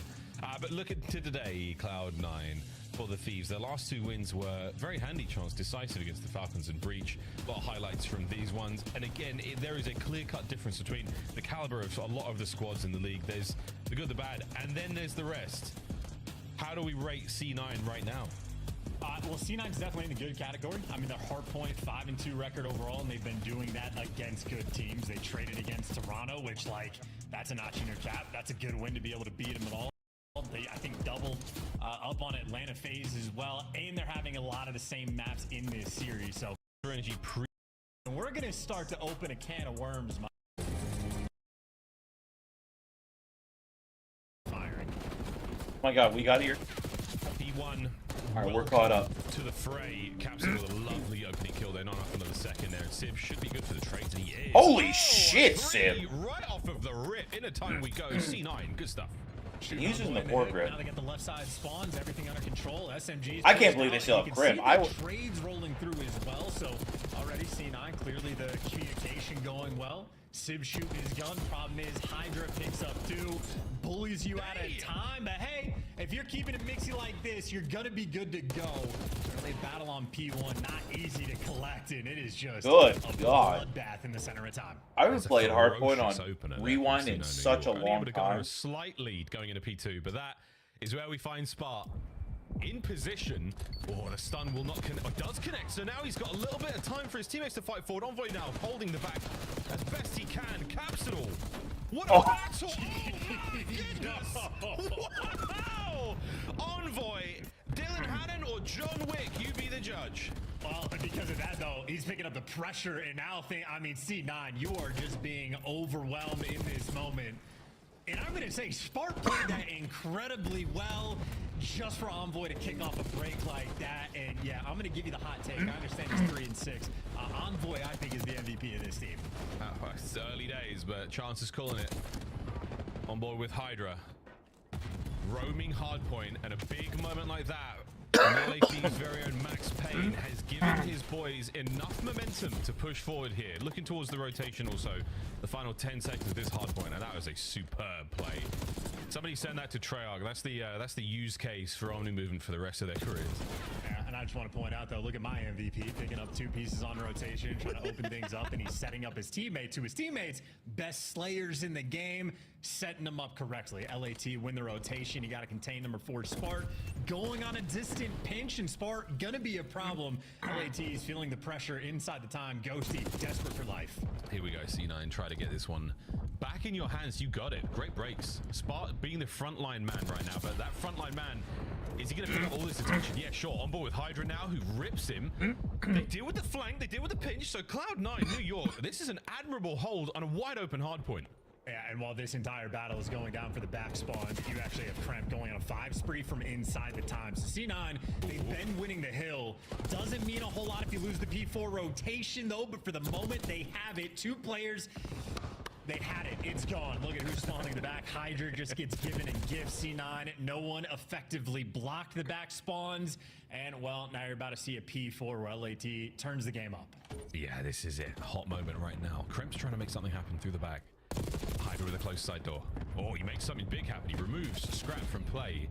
But look at today, Cloud9 for the Thieves. Their last 2 wins were very handy chance, decisive against the Falcons and Breach. A lot of highlights from these ones. And again, there is a clear-cut difference between the caliber of a lot of the squads in the league. There's the good, the bad, and then there's the rest. How do we rate C9 right now? Well, C9's definitely in the good category. I mean, their hardpoint 5-2 record overall, and they've been doing that against good teams. They traded against Toronto, which, like, that's a notch in your cap. That's a good win to be able to beat them at all. They, I think, doubled up on Atlanta Faze as well, and they're having a lot of the same maps in this series. So, Energy we're going to start to open a can of worms. Oh my God, we got here. P1. All right, we're caught up. To the fray. Capsule with a lovely opening kill. They're not off another second there. Sib should be good for the trades, and he is. Holy shit, Sib! Right off of the rip. In a time we go. C9. Good stuff. He's using the core grip. Now they get the left side spawns, everything under control. SMGs. I can't believe they still have grip. Trades rolling through as well. So already. C9, clearly the communication going well. Sib shooting his gun. Problem is, Hydra picks up 2, bullies you out of time. But hey, if you're keeping it mixy like this, you're going to be good to go. Certainly battle on P1, not easy to collect, and it is just Good a God. bloodbath in the center of time. I haven't played Hardpoint on Rewind in such a long time. A slight lead going into P2, but that is where we find Spark in position. Oh, the stun will not connect. Does connect, so now he's got a little bit of time for his teammates to fight forward. Envoy now holding the back as best he can. Caps it all. What a battle! Oh my goodness! Wow! Envoy, Dylan Hannon or John Wick, you be the judge. Well, because of that, though, he's picking up the pressure, and now C9, you are just being overwhelmed in this moment. And I'm going to say Spark played that incredibly well just for Envoy to kick off a break like that. And yeah, I'm going to give you the hot take. I understand it's 3 and 6. Envoy, I think, is the MVP of this team. It's early days, but Chance is calling it. On board with Hydra. Roaming hardpoint, and a big moment like that. LAT's very own Max Payne has given his boys enough momentum to push forward here. Looking towards the rotation also. The final 10 seconds of this hardpoint, and that was a superb play. Somebody send that to Treyarch. That's the use case for Omni movement for the rest of their careers. Yeah, and I just want to point out, though, look at my MVP picking up 2 pieces on rotation, trying to open things up, and he's setting up his teammates, who his teammates, best slayers in the game, setting them up correctly. LAT win the rotation. You got to contain number 4 Spark. Going on a distant pinch, and Spark gonna be a problem. LAT is feeling the pressure inside the time. Ghosty, desperate for life. Here we go, C9. Try to get this one back in your hands. You got it. Great breaks. Spark being the frontline man right now, but that frontline man, is he going to pick up all this attention? Yeah, sure. On board with Hydra now, who rips him. They deal with the flank. They deal with the pinch. So Cloud9, New York, this is an admirable hold on a wide open hard point. Yeah, and while this entire battle is going down for the back spawn, you actually have Kremp going on a 5 spree from inside the time. So C9, they've been winning the hill. Doesn't mean a whole lot if you lose the P4 rotation, though, but for the moment, they have it. 2 players. They had it. It's gone. Look at who's spawning in the back. Hydra just gets given a gift. C9. No one effectively blocked the back spawns. And, well, now you're about to see a P4 where LAT turns the game up. Yeah, this is it. Hot moment right now. Kremp's trying to make something happen through the back. Hydra with a close side door. Oh, he makes something big happen. He removes Scrap from play.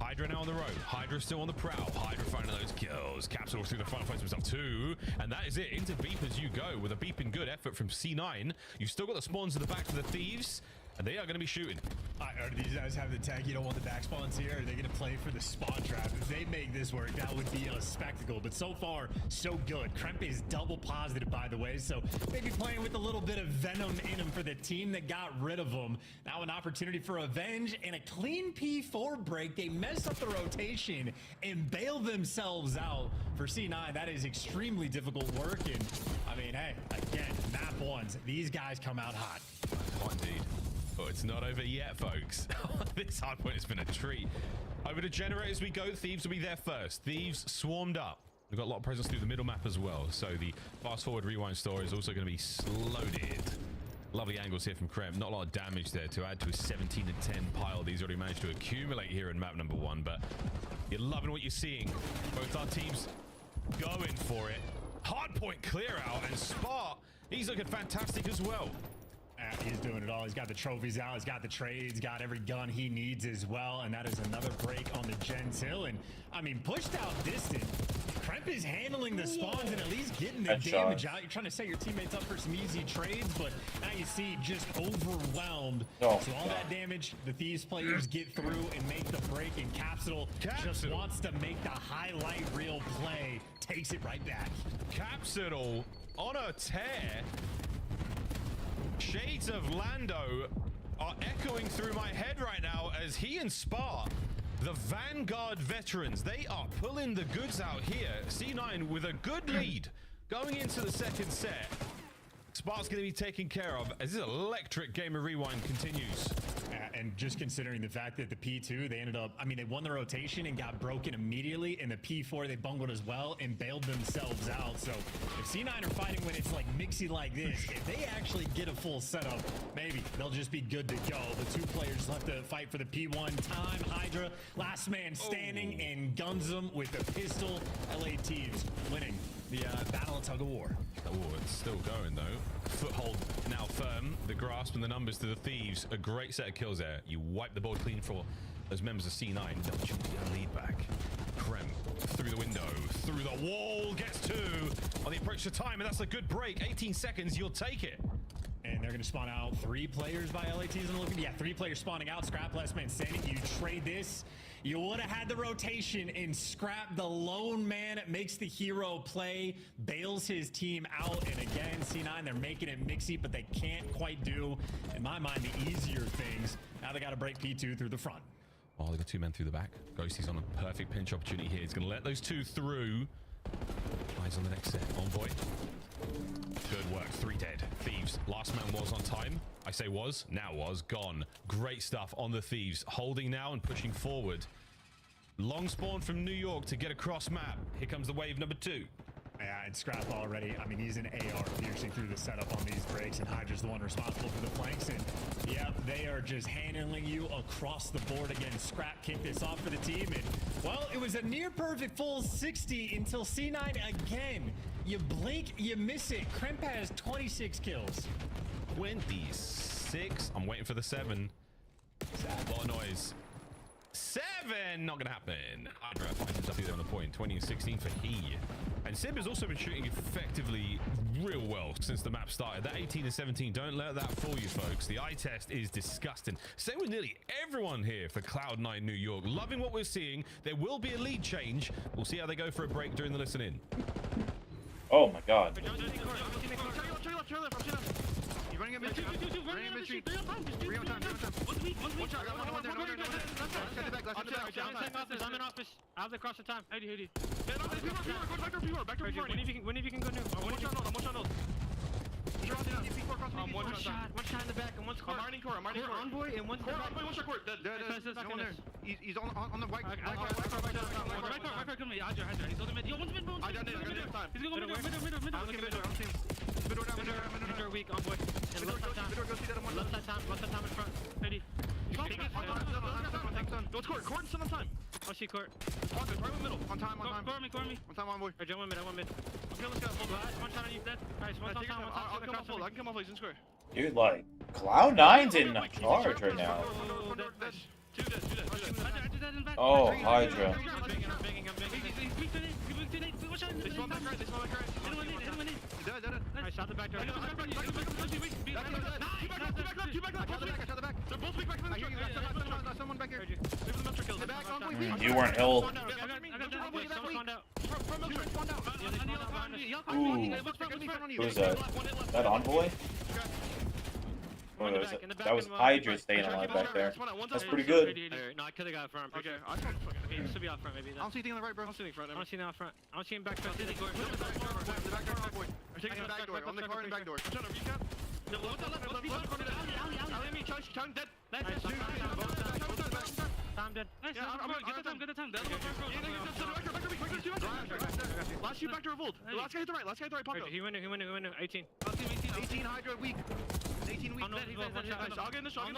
Hydra now on the road. Hydra still on the prowl. Hydra finding those kills. Capsule through the front, finds himself 2. And that is it. Into beep as you go with a beeping good effort from C9. You've still got the spawns in the back for the thieves. And they are going to be shooting. Do these guys have the tag? You don't want the back spawns here? Are they going to play for the spawn trap? If they make this work, that would be a spectacle. But so far, so good. Kremp is double positive, by the way. So maybe playing with a little bit of venom in him for the team that got rid of him. Now an opportunity for revenge and a clean P4 break. They mess up the rotation and bail themselves out. For C9, that is extremely difficult work. And, I mean, hey, again, map 1s. These guys come out hot. Hot indeed. But it's not over yet, folks. This hardpoint has been a treat. Over to generate as we go. Thieves will be there first. Thieves swarmed up. We've got a lot of presence through the middle map as well. So the fast forward rewind store is also going to be loaded. Lovely angles here from Kremp. Not a lot of damage there to add to a 17 and 10 pile. These already managed to accumulate here in map number 1. But you're loving what you're seeing. Both our teams going for it. Hardpoint clear out, and Spark, he's looking fantastic as well. He's doing it all. He's got the trophies out. He's got the trades. Got every gun he needs as well. And that is another break on the Gentill. And, I mean, pushed out distant. Kremp is handling the spawns and at least getting the damage out. You're trying to set your teammates up for some easy trades, but now you see just overwhelmed. So all that damage, the Thieves players get through and make the break. And Capsule just wants to make the highlight reel play. Takes it right back. Capsule on a tear. Shades of Lando are echoing through my head right now as he and Spark, the Vanguard veterans, they are pulling the goods out here. C9 with a good lead going into the second set. Spark's going to be taken care of as this electric game of Rewind continues. And just considering the fact that the P2, they ended up, I mean, they won the rotation and got broken immediately. And the P4, they bungled as well and bailed themselves out. So if C9 are fighting when it's like mixy like this, if they actually get a full setup, maybe they'll just be good to go. The 2 players left to fight for the P1 time. Hydra, last man standing, and guns them with the pistol. LA Thieves winning the battle of tug of war. Oh, it's still going though. Foothold now firm. The grasp and the numbers to the Thieves. A great set of kills there. You wipe the board clean for those members of C9. Don't you get a lead back. Krem through the window, through the wall, gets 2 on the approach to time, and that's a good break. 18 seconds, you'll take it. And they're going to spawn out 3 players by LATs and looking. Yeah, 3 players spawning out. Scrap, last man standing. You trade this. You would have had the rotation and Scrap, the lone man, makes the hero play, bails his team out. And again, C9, they're making it mixy, but they can't quite do, in my mind, the easier things. Now they got to break P2 through the front. Oh, they got 2 men through the back. Ghosty's on a perfect pinch opportunity here. He's going to let those 2 through. Eyes on the next set. Envoy. Good work. 3 dead. Thieves. Last man was on time. I say was. Now was. Gone. Great stuff on the Thieves. Holding now and pushing forward. Long spawn from New York to get across map. Here comes the wave number 2. Yeah, and Scrap already, I mean, he's an AR piercing through the setup on these breaks, and Hydra's the one responsible for the flanks, and yeah, they are just handling you across the board again. Scrap kicked this off for the team, and well, it was a near perfect full 60 until C9 again. You blink, you miss it. Kremp has 26 kills. 26. I'm waiting for the 7. A lot of noise. 7! Not gonna happen. Hydra finds himself there on the point. 20 and 16 for he. And Sib has also been shooting effectively real well since the map started. That 18 and 17, don't let that fool you, folks. The eye test is disgusting. Same with nearly everyone here for Cloud9 New York. Loving what we're seeing. There will be a lead change. We'll see how they go for a break during the listen-in. Oh my god. You're running a mid street. Running a mid street. 3 on time. 1 shot. One there. I'm in office. I have the cross the time. Hoodie. Back to when if you can go new. One shot node. One shot in the back and one's core. I'm mining core. Envoy and one's core. One shot core. No one there. He's on the white. Right car, come here. Hydra. He's holding mid. Yo, one's mid. I got it. Time. He's gonna go middle. Middle weak, Envoy. And left side time in front. Ready. Go to court. Court and still on time. I'll see court. Right in the middle. On time. Core me. On time, Envoy. Alright, I want mid. Okay, let's go. One shot on you, dead. Alright, one time. I'll come off full. I can come off he's in square. Dude, like, Cloud9's in charge right now. Two dead. Oh, Hydra. I'm banging. They spawn back right. I shot the back door. Two back. They're both weak back in the truck. Someone back here. You weren't ill. Ooh. Who's that? Is that Envoy? That was Hydra staying alive back there. That's pretty good. No, I could have got front. Okay, Okay, you should be out front maybe. I don't see anything on the right, bro. I don't see anything out front. I don't see him back door. The back door, Envoy. I'm taking the back door. On the car and back door. I'm trying to recap. Time dead. Nice. Get the time. Last shoot back to revolt. Last guy hit the right. Pop He went 18. 18 Hydra weak. 18 weak. I'll get in the shot.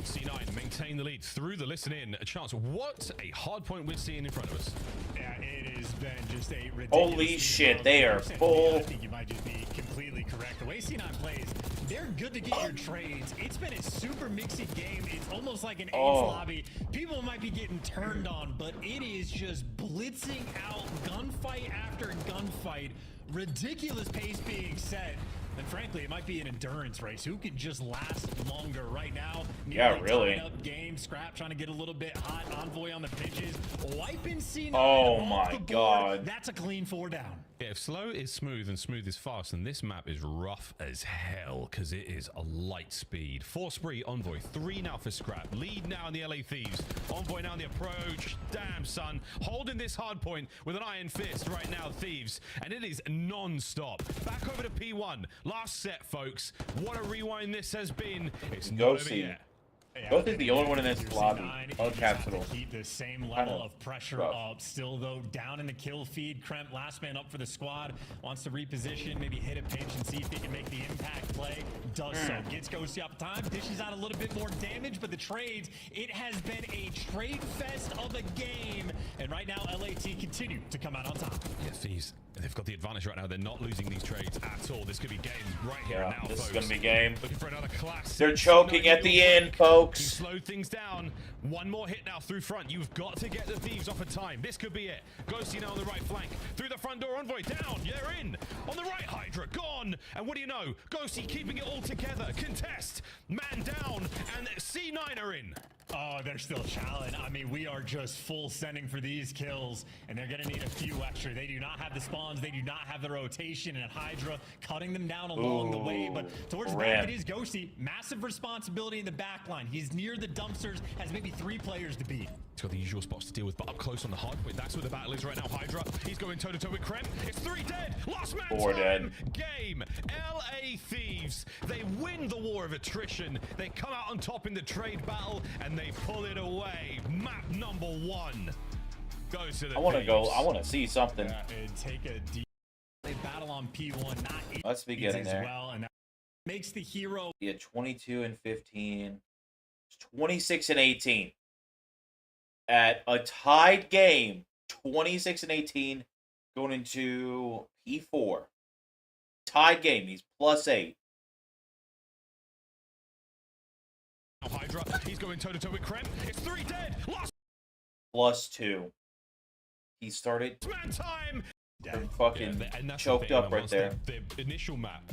C9 maintain the lead through the listen-in. A chance. What a hard point we're seeing in front of us. Yeah, it has been just a ridiculous. Holy shit, they are full. I think you might just be completely correct. The way C9 plays, they're good to get your trades. It's been a super mixy game. It's almost like an AIDS lobby. People might be getting turned on, but it is just blitzing out gunfight after gunfight. Ridiculous pace being set. And frankly, it might be an endurance race. Who can just last longer right now? Yeah, really. Up game, Scrap trying to get a little bit hot. Envoy on the pitches, wiping C9. Oh my god. That's a clean 4 down. Yeah, if slow is smooth and smooth is fast, then this map is rough as hell because it is a light speed. 4 spree, Envoy. 3 now for Scrap. Lead now in the LA Thieves. Envoy now in the approach. Damn, son. Holding this hard point with an iron fist right now, Thieves. And it is non-stop. Back over to P1. Last set, folks. What a rewind this has been. It's not over yet. Ghosty the only one in this lobby. Oh, Capsule. Keep the same level of pressure up. Still, though, down in the kill feed. Kremp, last man up for the squad. Wants to reposition, maybe hit a pinch and see if he can make the impact play. Does so. Gets Ghosty up time. Dishes out a little bit more damage, but the trades, it has been a trade fest of a game. And right now, LAT continue to come out on top. Yes, Thieves, they've got the advantage right now. They're not losing these trades at all. This could be game right here and now, this folks. is gonna be game. Looking for another class. They're choking at the end, folks. You slowed things down. One more hit now through front. You've got to get the Thieves off of time. This could be it. Ghosty now on the right flank. Through the front door, Envoy down. They're in. On the right, Hydra gone. And what do you know? Ghosty keeping it all together. Contest. Man down. And C9 are in. Oh, they're still challenged. I mean, we are just full sending for these kills, and they're going to need a few extra. They do not have the spawns. They do not have the rotation, and Hydra cutting them down along the way. But towards the back, it is Ghosty. Massive responsibility in the back line. He's near the dumpsters, has maybe 3 players to beat. He's got the usual spots to deal with, but up close on the hard point. That's where the battle is right now. Hydra, he's going toe-to-toe with Krem. It's 3 dead. Last man 4 time. dead. Game. LA Thieves. They win the war of attrition. They come out on top in the trade battle, and they pull it away. Map number 1 goes to the I want to Thieves. go. I want to see something. Yeah, and take a deep battle on P1. Not Let's be getting there. well, and that makes the hero. Yeah, 22 and 15, 26 and 18. At a tied game, 26 and 18, going into P4. Tied game. He's +8. Hydra, he's going toe-to-toe with Krem. It's 3 dead. Last +2. He started man time. fucking and that's choked the thing, up right there. The initial map.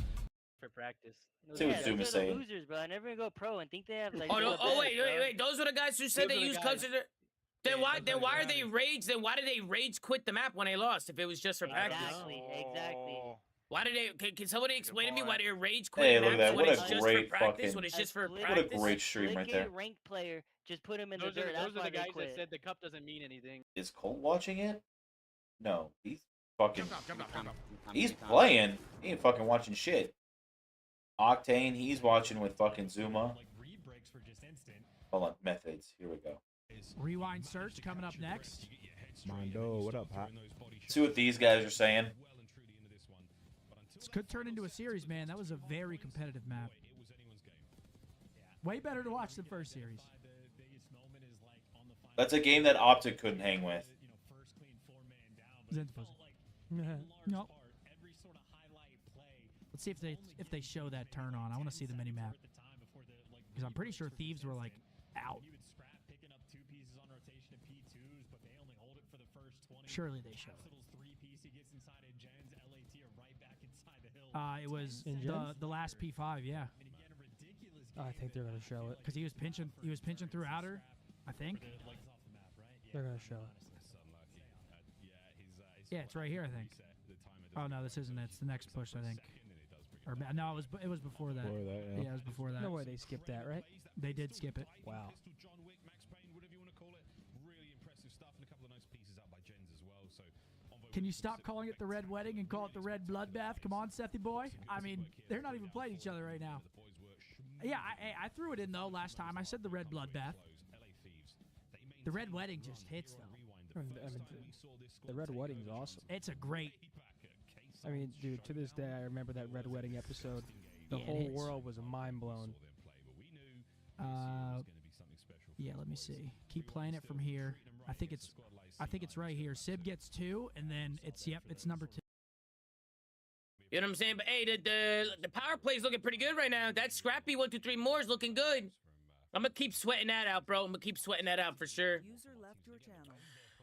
For practice. See what Zoom is those are the saying. losers, bro. I never gonna go pro and think they have like. Oh no! Oh wait! Those were the guys who said Those they are the used guys. consider. Then why? Then why are they rage? Then why did they rage quit the map when they lost? If it was just for practice. Exactly. Why did they? Can somebody explain to me why they rage quit Hey, look at maps that. when What it's a just great for practice? fucking. When it's just for What practice. a great stream right there. Ranked player, just put him in the Those dirt. are That's the why they guys quit. that said the cup doesn't mean anything. Is Cole watching it? No, he's fucking. Jump up. He's playing. He ain't fucking watching shit. Octane, he's watching with fucking Zuma. Hold on, methods. Here we go. Rewind search coming up next. Mondo, what up, Hot? See what these guys are saying. This could turn into a series, man. That was a very competitive map. Way better to watch than first series. That's a game that Optic couldn't hang with. No. Let's see if they show that turn on. I want to see the mini map because I'm pretty sure Thieves were like out. Surely they show it. It was the last P5, yeah. I think they're gonna show it Because he was pinching through outer, I think. They're gonna show it. Yeah, it's right here, I think. Oh no, this isn't it. It's the next push, I think. Or no, it was before that. Before that, yeah. Yeah, it was before that. No way they skipped that, right? They did skip it. Wow. Can you stop calling it the Red Wedding and call it the Red Bloodbath? Come on, Sethy boy. I mean, they're not even playing each other right now. Yeah, I threw it in, though, last time. I said the Red Bloodbath. The Red Wedding just hits, though. I mean, the Red Wedding's awesome. It's a great... I mean, dude, to this day, I remember that Red Wedding episode. The whole world was mind blown. Yeah, let me see. Keep playing it from here. I think it's right here. Sib gets 2, and then it's number 2. You know what I'm saying? But hey, the power play's looking pretty good right now. That scrappy 1, 2, 3 more is looking good. I'm gonna keep sweating that out, bro. I'm gonna keep sweating that out for sure. User left your channel.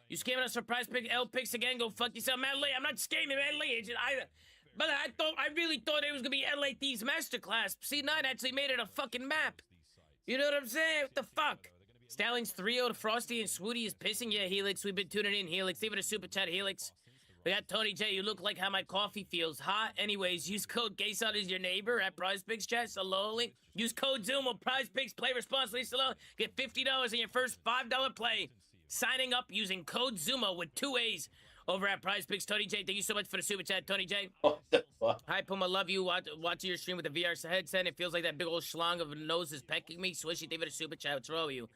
You scamming on surprise pick L picks again? Go fuck yourself, man. I'm not scamming, man. It's just, but I really thought it was gonna be LA Thieves Masterclass. C9 actually made it a fucking map. You know what I'm saying? What the fuck? Stallings 3-0 to Frosty and Swooty is pissing. Yeah, Helix. We've been tuning in, Helix. Leave it a super chat, Helix. We got Tony J. You look like how my coffee feels. Hot. Anyways, use code GaySon is your neighbor at Prize Picks chat. Saloli. Use code Zoom on Prize Picks. Play responsibly. Saloli. Get $50 in your first $5 play. Signing up using code Zuma with 2 A's over at Prize Picks. Tony J. Thank you so much for the super chat, Tony J. What the fuck? Hi, Puma. Love you. Watching your stream with the VR headset. It feels like that big old schlong of a nose is pecking me. Swishy. Thank you for the super chat. What's wrong with you?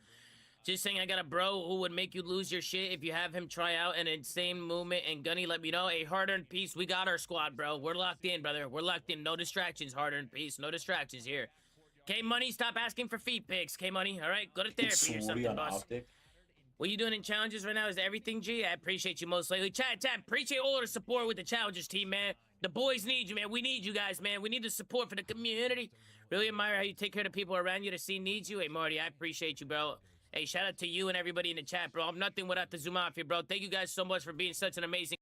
Just saying, I got a bro who would make you lose your shit if you have him try out an insane movement. And Gunny, let me know. A hard-earned piece. We got our squad, bro. We're locked in, brother. We're locked in. No distractions, hard-earned piece. No distractions here. K-Money, stop asking for feet pics. K-Money, all right? Go to therapy or something, boss. What you doing in challenges right now is everything, G. I appreciate you most lately. Chat, appreciate all the support with the challenges team, man. The boys need you, man. We need you guys, man. We need the support for the community. Really admire how you take care of the people around you. The scene needs you. Hey, Marty, I appreciate you, bro. Hey, shout out to you and everybody in the chat, bro. I'm nothing without the Zoom Mafia, bro. Thank you guys so much for being such an amazing...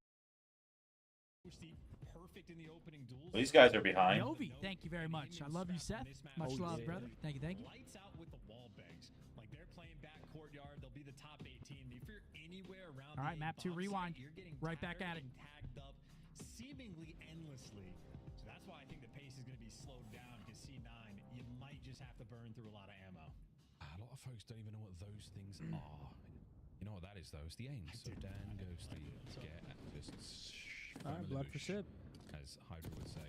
These guys are behind. Novi, thank you very much. I love you, Seth. Much love, brother. Thank you, thank you. Lights out with the wall bangs. Like they're playing back courtyard. They'll be the top 18. If you're anywhere around all right, map 2, rewind. You're getting right back at it. Tagged up seemingly endlessly. So that's why I think the pace is going to be slowed down because C9, you might just have to burn through a lot of ammo. A lot of folks don't even know what those things are. You know what that is, though? It's the aim. So Dan goes to get just... All right, blood for Sib. As Hydra would say.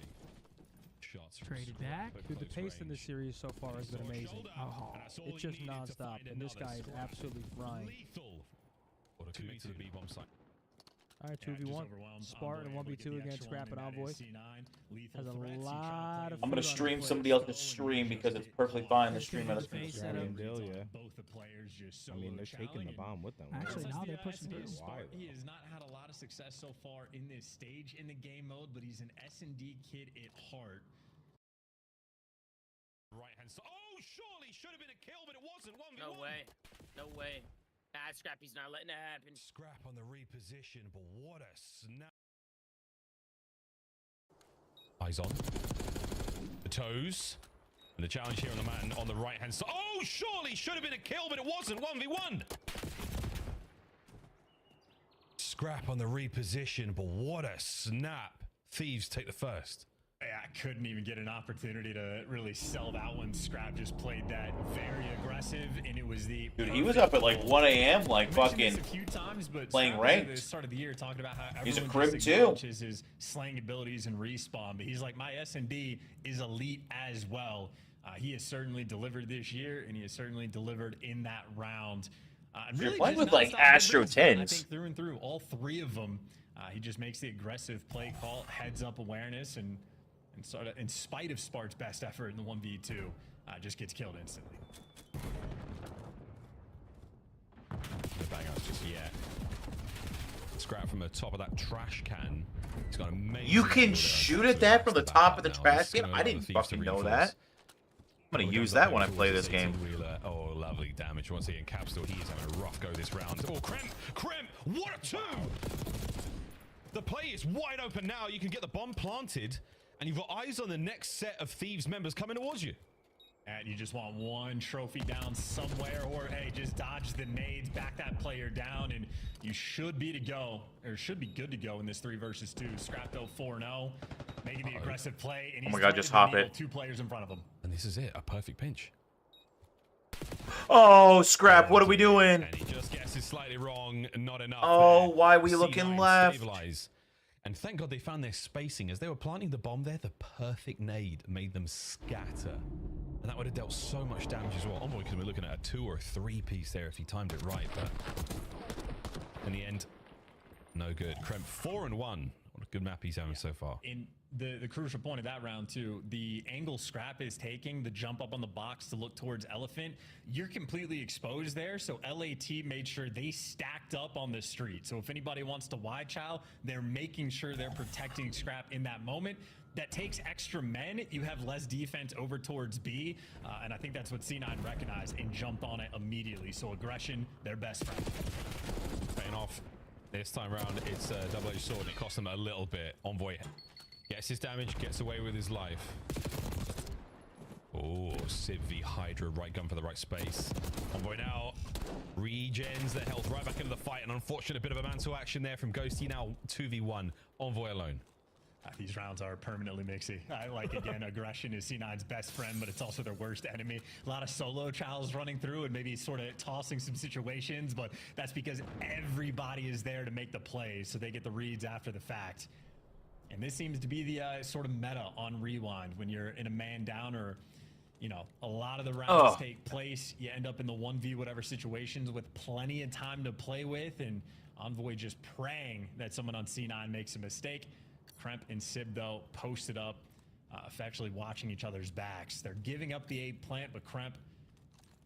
Shots traded back. Dude, the pace in this series so far has been amazing. It's just nonstop, and this guy is absolutely frying. Or to commit to the B-bomb site. All right, 2v1. Spartan 1v2 against Scrap and Envoy. Has a lot of. I'm gonna stream somebody else's stream because it's perfectly fine to stream other people's stream. Both the players just I mean, they're taking the bomb with them. Actually, now they're pushing through. He has not had a lot of success so far in this stage in the game mode, but he's an S&D kid at heart. Right hand side. Oh, surely should have been a kill, but it wasn't. 1v1. No way. No way. Ah, Scrappy's not letting that happen. Scrap on the reposition, but what a snap. Eyes on. The toes. And the challenge here on the man on the right hand side. Oh, surely should have been a kill, but it wasn't. 1v1. Scrap on the reposition, but what a snap. Thieves take the first. Yeah, I couldn't even get an opportunity to really sell that one. Scrap just played that very aggressive, and it was the... Dude, he was up at like 1 a.m. like fucking a few times, but playing ranked. At the start of the year, talking about how he's a everyone crib just too. acknowledges his slaying abilities and respawn, but he's like, my S&D is elite as well. He has certainly delivered this year, and he has certainly delivered in that round. And You're really playing just with like nonstop Astro delivers, I 10s. think through and through, all three of them. He just makes the aggressive play call, heads up awareness, and sort of, in spite of Spart's best effort in the 1v2, just gets killed instantly. The bang out just yet. Scrap from the top of that trash can. He's got amazing. You can shoot at that from the top of the trash can? I didn't fucking know that. I'm gonna use that when I play this game. Oh, lovely damage once again. Capsule, he is having a rough go this round. Oh, Kremp, what a two! The play is wide open now. You can get the bomb planted, and you've got eyes on the next set of Thieves members coming towards you. And you just want one trophy down somewhere, or hey, just dodge the nades, back that player down, and you should be to go, or should be good to go in this 3 versus 2. Scrapto 4-0, making the aggressive play, and he's oh my god, just hop it. 2 players in front of him. And this is it, a perfect pinch. Oh, Scrap, what are we doing? And he just guesses slightly wrong, not enough. Oh, there. why are we looking C9 left? Stabilize. And thank God they found their spacing. As they were planting the bomb there, the perfect nade made them scatter. And that would have dealt so much damage as well. Envoy could be looking at a 2 or 3 piece there if he timed it right, but in the end, no good. Kremp 4-1. What a good map he's having so far. In the crucial point of that round too, the angle Scrap is taking, the jump up on the box to look towards Elephant, you're completely exposed there. So LAT made sure they stacked up on the street. So if anybody wants to wide chow, they're making sure they're protecting Scrap in that moment. That takes extra men. You have less defense over towards B, and I think that's what C9 recognized and jumped on it immediately. So aggression, their best friend. Paying off. This time around, it's a double-edged sword, and it cost them a little bit. Envoy gets his damage, gets away with his life. Oh, Civ v Hydra, right gun for the right space. Envoy now regens their health right back into the fight. An unfortunate bit of a mantle action there from Ghosty. Now 2v1, Envoy alone. These rounds are permanently mixy. I like, again, aggression is C9's best friend, but it's also their worst enemy. A lot of solo chows running through and maybe sort of tossing some situations, but that's because everybody is there to make the plays, so they get the reads after the fact. And this seems to be the sort of meta on Rewind. When you're in a man down, or, you know, a lot of the rounds take place, you end up in the 1v whatever situations with plenty of time to play with, and Envoy just praying that someone on C9 makes a mistake. Kremp and Sib, though, posted up, effectively watching each other's backs. They're giving up the 8 plant, but Kremp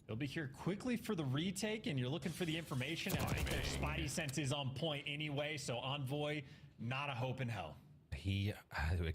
They'll be here quickly for the retake, and you're looking for the information. And I think their spidey sense is on point anyway, so Envoy, not a hope in hell. He, again,